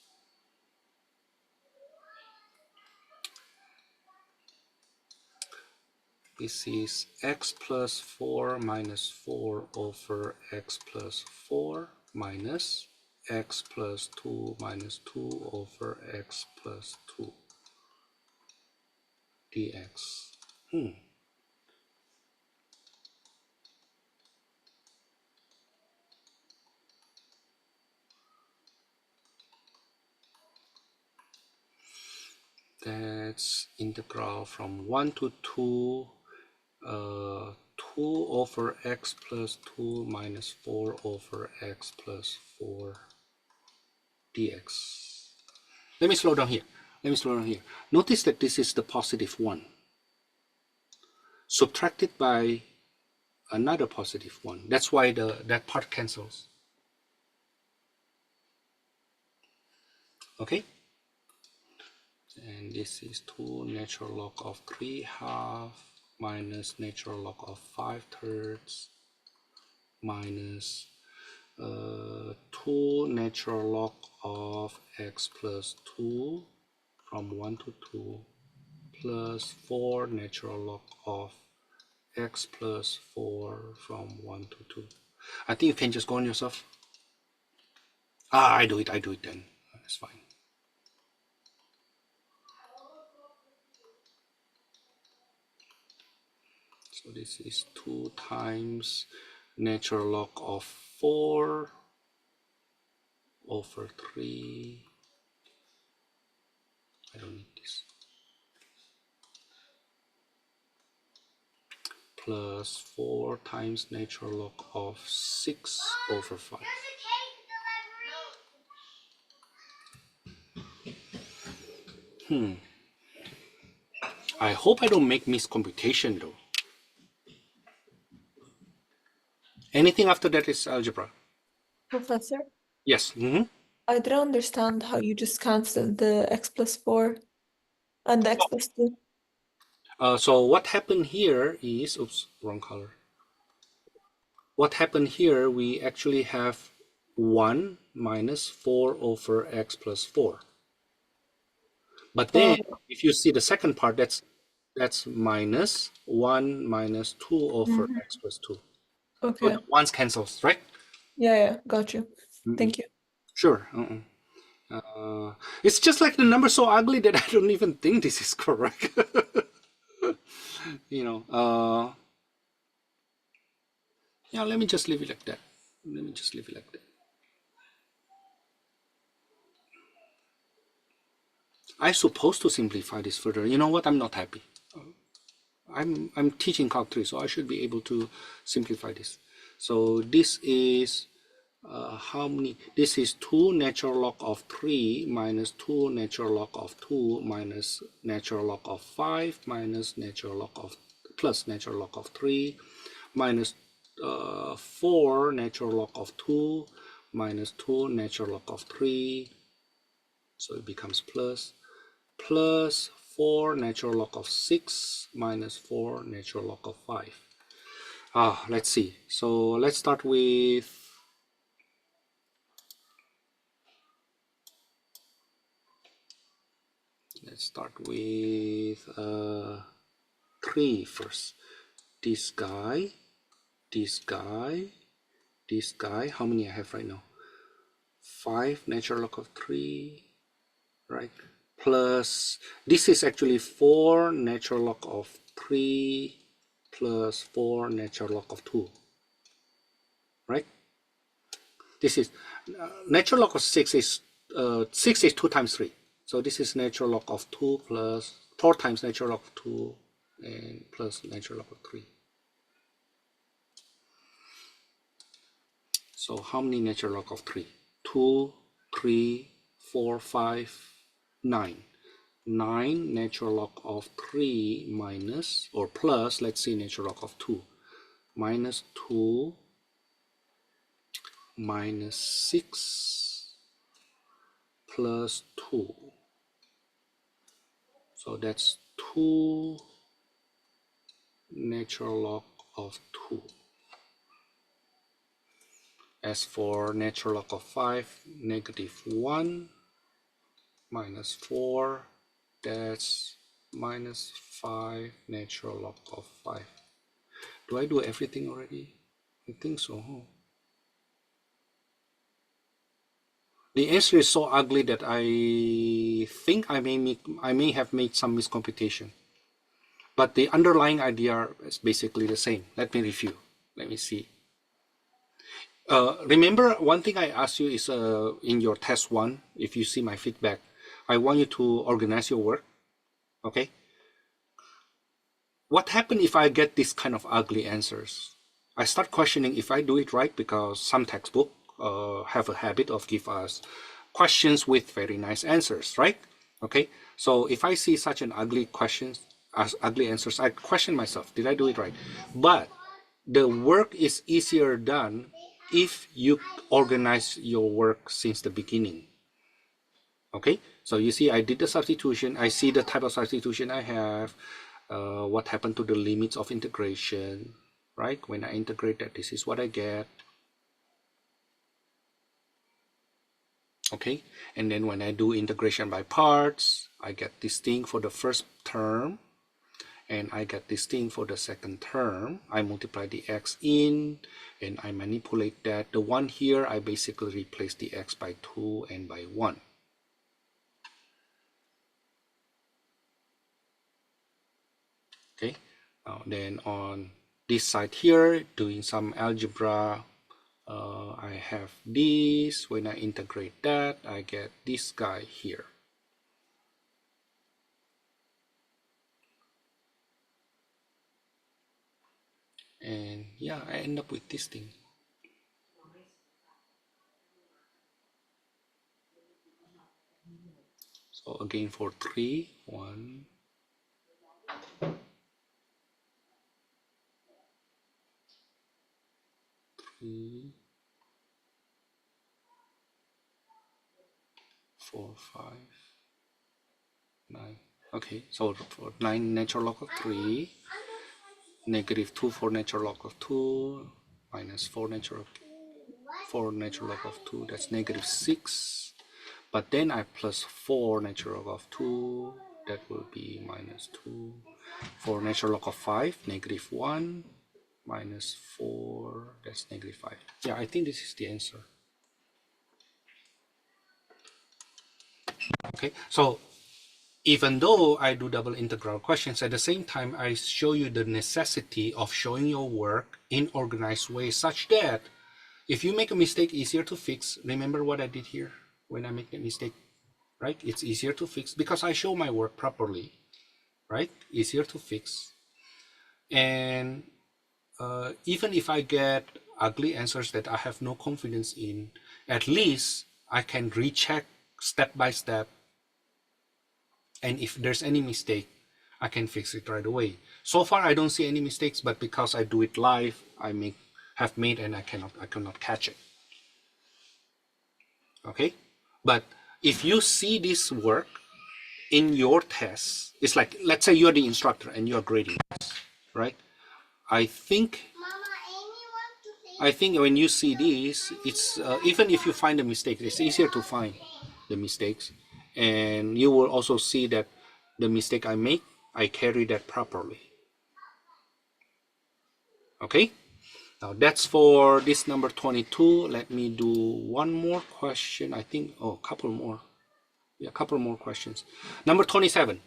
This is x plus 4 minus 4 over x plus 4 minus x plus 2 minus 2 over x plus 2 dx. That's integral from 1 to 2, 2 over x plus 2 minus 4 over x plus 4 dx. Let me slow down here. Notice that this is the positive 1. Subtracted by another positive 1. That's why that part cancels. Okay? And this is 2 natural log of 3/2 minus natural log of 5/3 minus 2 natural log of x plus 2 from 1 to 2 plus 4 natural log of x plus 4 from 1 to 2. I think you can just go on yourself. I do it then. That's fine. So this is 2 times natural log of 4 over 3. I don't need this. Plus 4 times natural log of 6 over 5. I hope I don't make miscomputation though. Anything after that is algebra. Professor, Yes. I don't understand how you just canceled the x plus 4 and the x plus 2. So what happened here is, oops, wrong color. What happened here, we actually have 1 minus 4 over x plus 4. But then, if you see the second part, that's That's minus 1 minus 2 over x plus 2. So Okay. the ones cancels, right? Yeah, got you. Thank you. Sure. It's just like the number so ugly that I don't even think this is correct. You know, yeah, let me just leave it like that. Let me just leave it like that. I'm supposed to simplify this further. You know what? I'm not happy. I'm teaching Calc 3, so I should be able to simplify this. So this is how many? This is 2 natural log of 3 minus 2 natural log of 2 minus natural log of 5 minus natural log of plus natural log of 3 minus 4 natural log of 2 minus 2 natural log of 3. So it becomes plus 4 natural log of 6 minus 4 natural log of 5. Let's see. So let's start with let's start with 3 first. This guy, this guy, this guy. How many I have right now? 5 natural log of 3, right? Plus, this is actually 4 natural log of 3 plus 4 natural log of 2, right? This is natural log of 6 is 6 is 2 times 3. So this is natural log of 2 plus 4 times natural log of 2 and plus natural log of 3. So how many natural log of 3? 2, 3, 4, 5, 9. 9 natural log of 3 minus or plus, let's see, natural log of 2. Minus 2 minus 6 plus 2. So that's 2 natural log of 2. As for natural log of 5, negative 1 minus 4, that's minus 5 natural log of 5. Do I do everything already? I think so. Huh? The answer is so ugly that I think I may have made some miscomputation. But the underlying idea is basically the same. Let me review. Let me see. Remember, one thing I asked you is in your test 1, if you see my feedback, I want you to organize your work. Okay? What happens if I get this kind of ugly answers? I start questioning if I do it right, because some textbook have a habit of give us questions with very nice answers, right? Okay, so if I see such an ugly questions as ugly answers, I question myself, did I do it right? But the work is easier done if you organize your work since the beginning. Okay, so you see I did the substitution, I see the type of substitution I have, what happened to the limits of integration, right? When I integrate that, this is what I get. Okay, and then when I do integration by parts, I get this thing for the first term, and I get this thing for the second term. I multiply the x in, and I manipulate that. The one here, I basically replace the x by 2 and by 1. Okay, then on this side here, doing some algebra, I have this. When I integrate that, I get this guy here. And yeah, I end up with this thing. So again, for 3, 1, 3, 4, 5, 9. Okay, so for 9 natural log of 3, negative 2 for natural log of 2, minus 4 natural log of 2, that's negative 6. But then I plus 4 natural log of 2, that will be minus 2. For natural log of 5, -1 minus 4, that's -5. Yeah, I think this is the answer. Okay, so even though I do double integral questions, at the same time, I show you the necessity of showing your work in organized way such that if you make a mistake, easier to fix. Remember what I did here when I make a mistake, right? It's easier to fix because I show my work properly, right? Easier to fix. And even if I get ugly answers that I have no confidence in, at least I can recheck step by step. And if there's any mistake, I can fix it right away. So far, I don't see any mistakes, but because I do it live, have made and I cannot catch it. Okay, but if you see this work in your tests, it's like, let's say you're the instructor and you're grading, right? I think when you see this, it's even if you find a mistake, it's easier to find the mistakes, and you will also see that the mistake I make, I carry that properly. Okay, now that's for this number 22. Let me do one more question. I think, oh, a couple more. Yeah, a couple more questions. Number 27.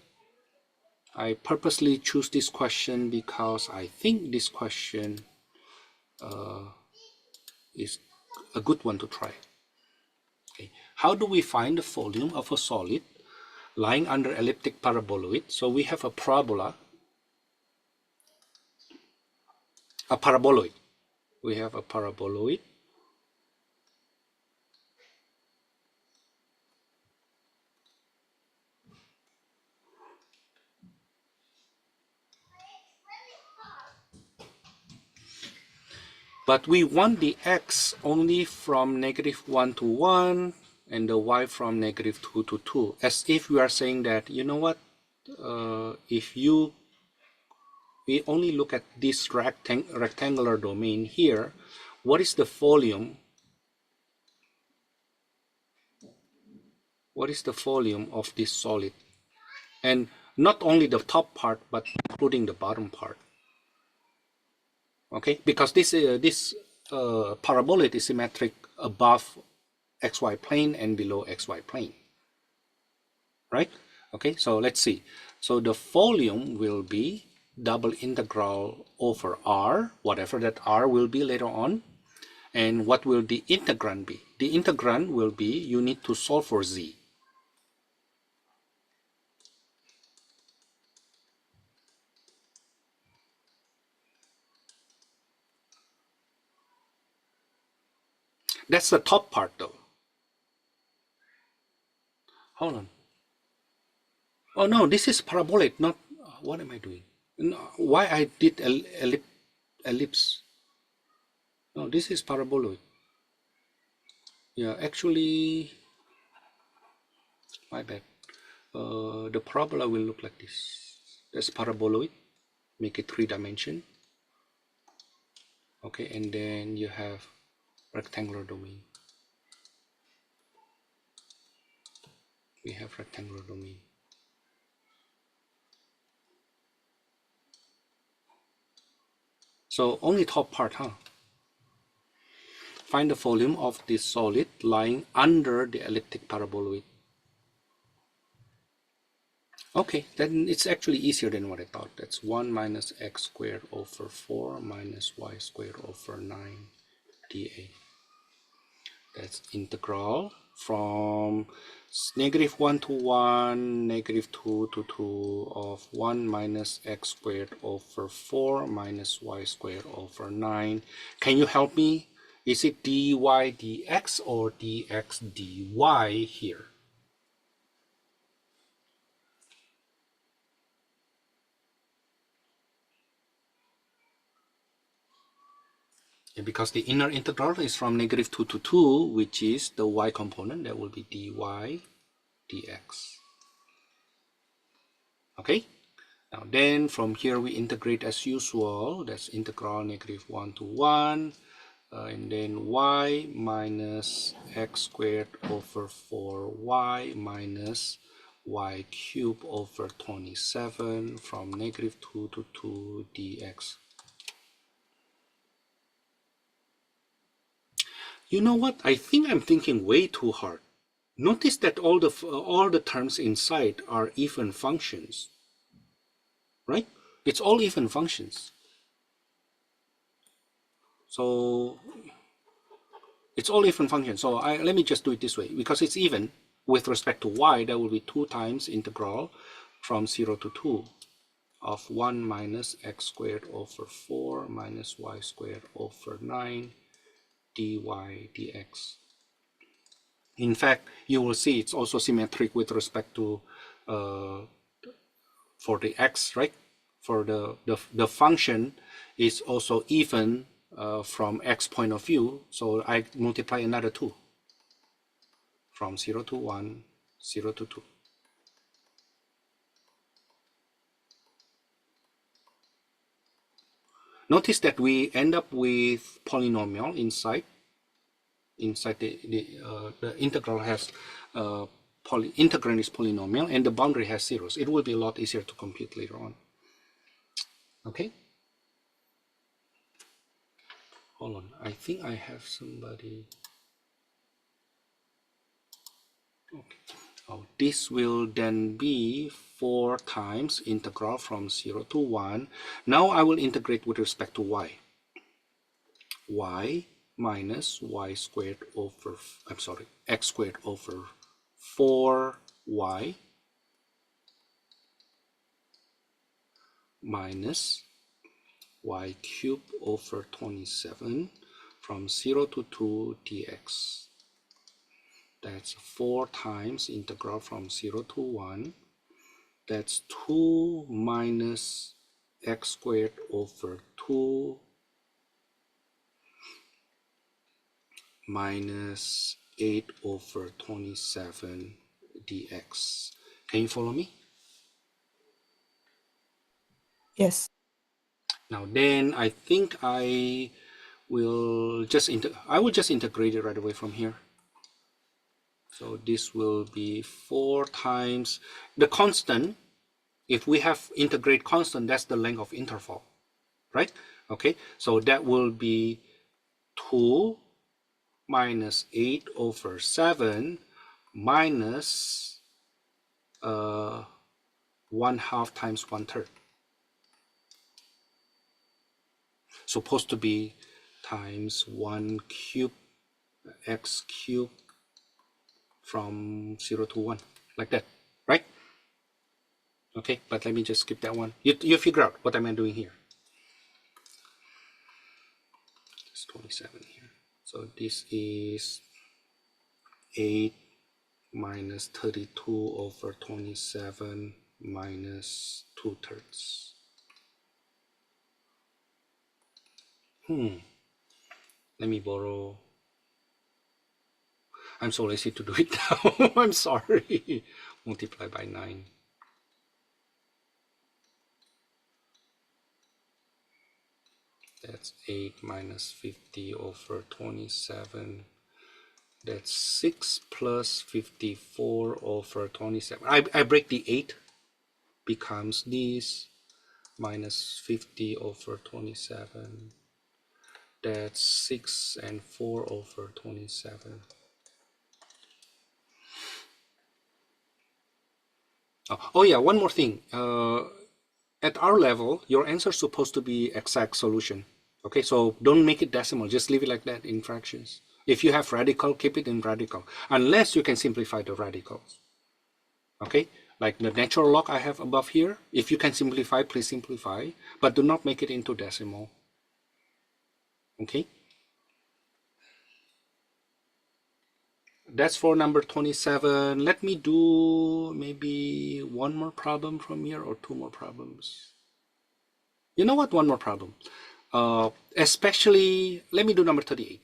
I purposely choose this question because I think this question is a good one to try. Okay. How do we find the volume of a solid lying under elliptic paraboloid? So we have a parabola, a paraboloid. We have a paraboloid. But we want the x only from -1 to 1 and the y from -2 to 2, as if we are saying that, you know what, if we only look at this rectangular domain here, what is the volume? What is the volume of this solid? And not only the top part, but including the bottom part. Okay, because this paraboloid is symmetric above xy plane and below xy plane, right? Okay, so let's see. So the volume will be double integral over r, whatever that r will be later on. And what will the integrand be? The integrand will be, you need to solve for z. That's the top part though. Hold on. Oh no, this is parabolic, not, what am I doing? No, why I did ellipse? No, this is paraboloid. Yeah, actually, my bad. The parabola will look like this. That's paraboloid. Make it 3 dimension. Okay, and then you have rectangular domain. We have rectangular domain. So only top part, huh? Find the volume of this solid lying under the elliptic paraboloid. Okay, then it's actually easier than what I thought. That's 1 minus x squared over 4 minus y squared over 9 dA. That's integral from -1 to 1, -2 to 2 of 1 minus x squared over 4 minus y squared over 9. Can you help me? Is it dy dx or dx dy here? And because the inner integral is from -2 to 2, which is the y component, that will be dy dx. Okay? Now then from here we integrate as usual. That's integral -1 to 1. And then y minus x squared over 4y minus y cubed over 27 from negative 2 to 2 dx. You know what? I think I'm thinking way too hard. Notice that all the terms inside are even functions, right? It's all even functions. So it's all even functions. So let me just do it this way, because it's even with respect to y. That will be 2 times integral from 0 to 2 of 1 minus x squared over 4 minus y squared over 9 dy dx. In fact, you will see it's also symmetric with respect to for the x, right? For the function is also even from x point of view. So I multiply another 2 from 0 to 1, 0 to 2. Notice that we end up with polynomial inside. Inside the integral has integrand is polynomial, and the boundary has zeros. It will be a lot easier to compute later on. Okay. Hold on. I think I have somebody. Okay. Oh, this will then be 4 times integral from 0 to 1. Now I will integrate with respect to y. Y minus y squared over, I'm sorry, x squared over 4y minus y cubed over 27 from 0 to 2 dx. That's 4 times integral from 0 to 1. That's 2 minus x squared over 2 minus 8 over 27 dx. Can you follow me? Yes. Now then, I think I will just integrate it right away from here. So this will be 4 times the constant. If we have integrate constant, that's the length of interval, right? Okay, so that will be 2 minus 8 over 7 minus 1/2 times 1/3. Supposed to be times 1 cube x cubed from 0 to 1, like that, right? Okay, but let me just skip that one. You figure out what am I doing here. It's 27 here. So this is 8 minus 32 over 27 minus 2/3. Let me borrow. I'm so lazy to do it now. I'm sorry. Multiply by 9. That's 8 minus 50 over 27. That's 6 plus 54 over 27. I break the 8, becomes this, minus 50 over 27. That's 6 and 4 over 27. Oh yeah, one more thing. At our level, your answer is supposed to be exact solution. Okay, so don't make it decimal. Just leave it like that in fractions. If you have radical, keep it in radical, unless you can simplify the radicals. Okay, like the natural log I have above here. If you can simplify, please simplify, but do not make it into decimal. Okay. That's for number 27. Let me do maybe one more problem from here or 2 more problems. You know what? One more problem. Especially, let me do number 38.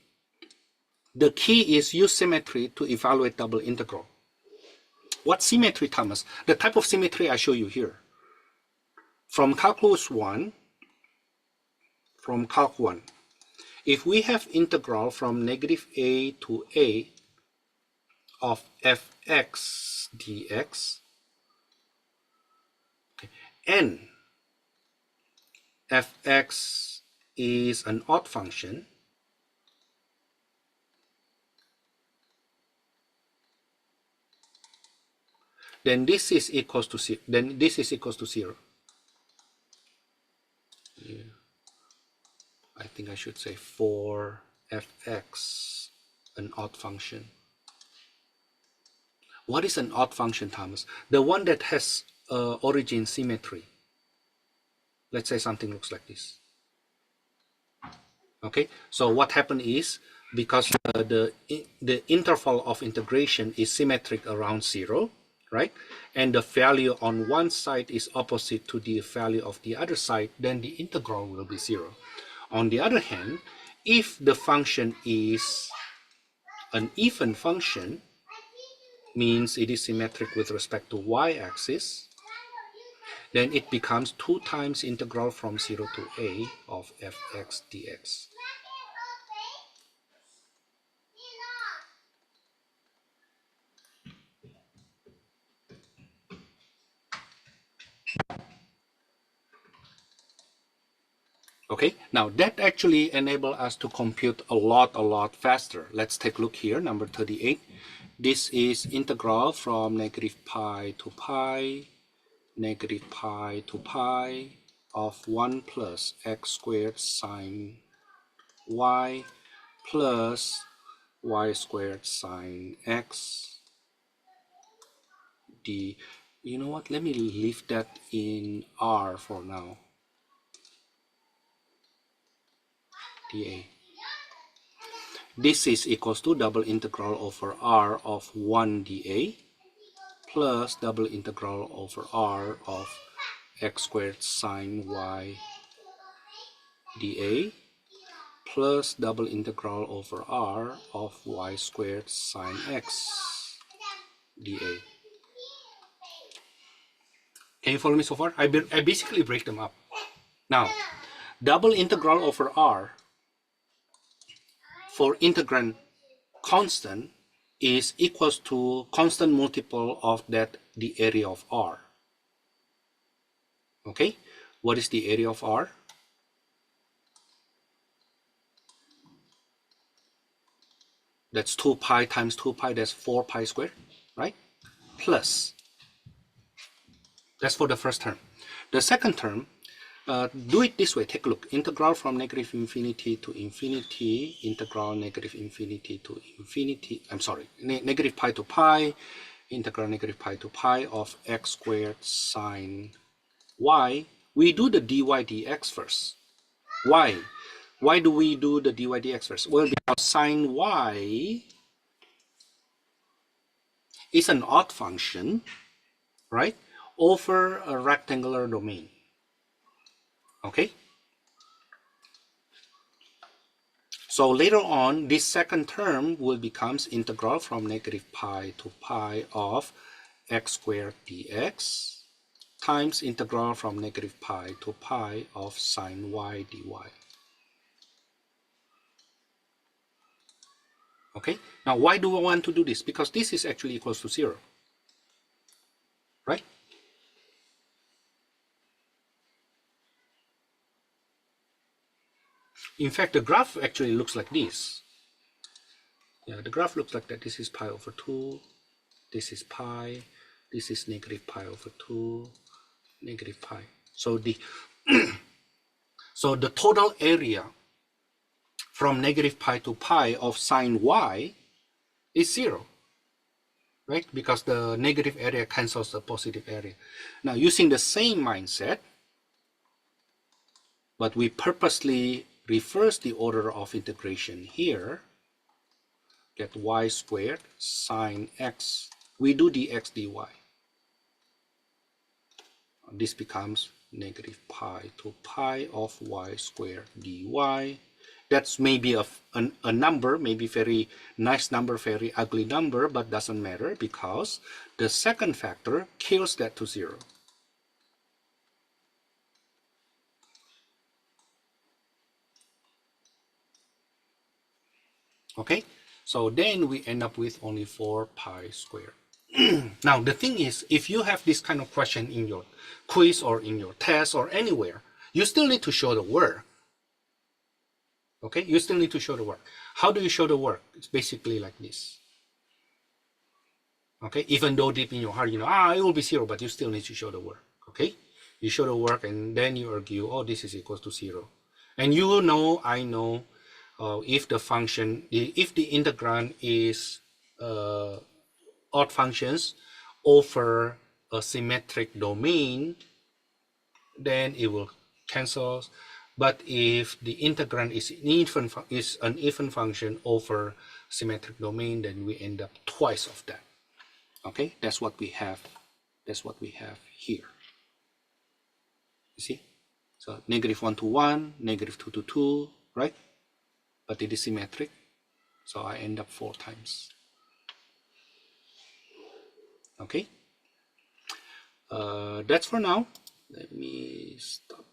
The key is use symmetry to evaluate double integral. What symmetry, Thomas? The type of symmetry I show you here. From calculus 1, from calc 1, if we have integral from negative a to a of fx dx, and fx is an odd function, then this is equals to zero. Then this is equals to 0. Yeah. I think I should say for fx an odd function. What is an odd function, Thomas? The one that has origin symmetry. Let's say something looks like this. Okay, so what happened is, because the interval of integration is symmetric around 0, right? And the value on one side is opposite to the value of the other side, then the integral will be 0. On the other hand, if the function is an even function, means it is symmetric with respect to y-axis, then it becomes 2 times integral from 0 to a of fx dx. Okay, now that actually enables us to compute a lot faster. Let's take a look here, number 38. This is integral from negative pi to pi of 1 plus x squared sine y plus y squared sine x d. You know what? Let me leave that in r for now. dA. This is equals to double integral over r of 1 dA plus double integral over r of x squared sine y dA plus double integral over r of y squared sine x dA. Can you follow me so far? I basically break them up. Now, double integral over r for integrand constant is equals to constant multiple of that the area of r. Okay, what is the area of r? That's 2 pi times 2 pi, that's 4 pi squared, right? Plus, that's for the first term. The second term, do it this way. Take a look. Integral from negative infinity to infinity, integral negative infinity to infinity, I'm sorry, negative pi to pi, integral negative pi to pi of x squared sine y. We do the dy dx first. Why? Why do we do the dy dx first? Well, because sine y is an odd function, right, over a rectangular domain. Okay? So later on, this second term will becomes integral from negative pi to pi of x squared dx times integral from negative pi to pi of sine y dy. Okay? Now, why do I want to do this? Because this is actually equals to 0. Right? In fact, the graph actually looks like this. Yeah, the graph looks like that. This is pi over 2. This is pi. This is negative pi over 2. Negative pi. So the so the total area from negative pi to pi of sine y is 0. Right? Because the negative area cancels the positive area. Now, using the same mindset, but we purposely reverse the order of integration here, get y squared sine x. We do dx dy. This becomes negative pi to pi of y squared dy. That's maybe a number, maybe very nice number, very ugly number, but doesn't matter because the second factor kills that to 0. Okay, so then we end up with only 4 pi squared. Now, the thing is, if you have this kind of question in your quiz or in your test or anywhere, you still need to show the work. Okay, you still need to show the work. How do you show the work? It's basically like this. Okay, even though deep in your heart, you know, it will be 0, but you still need to show the work. Okay, you show the work and then you argue, oh, this is equals to 0. And you know, I know, if the function, if the integrand is odd functions over a symmetric domain, then it will cancel. But if the integrand is an even function over symmetric domain, then we end up twice of that. Okay, that's what we have. That's what we have here. You see? So -1 to 1, -2 to 2, right? But it is symmetric. So I end up 4 times. Okay. That's for now. Let me stop.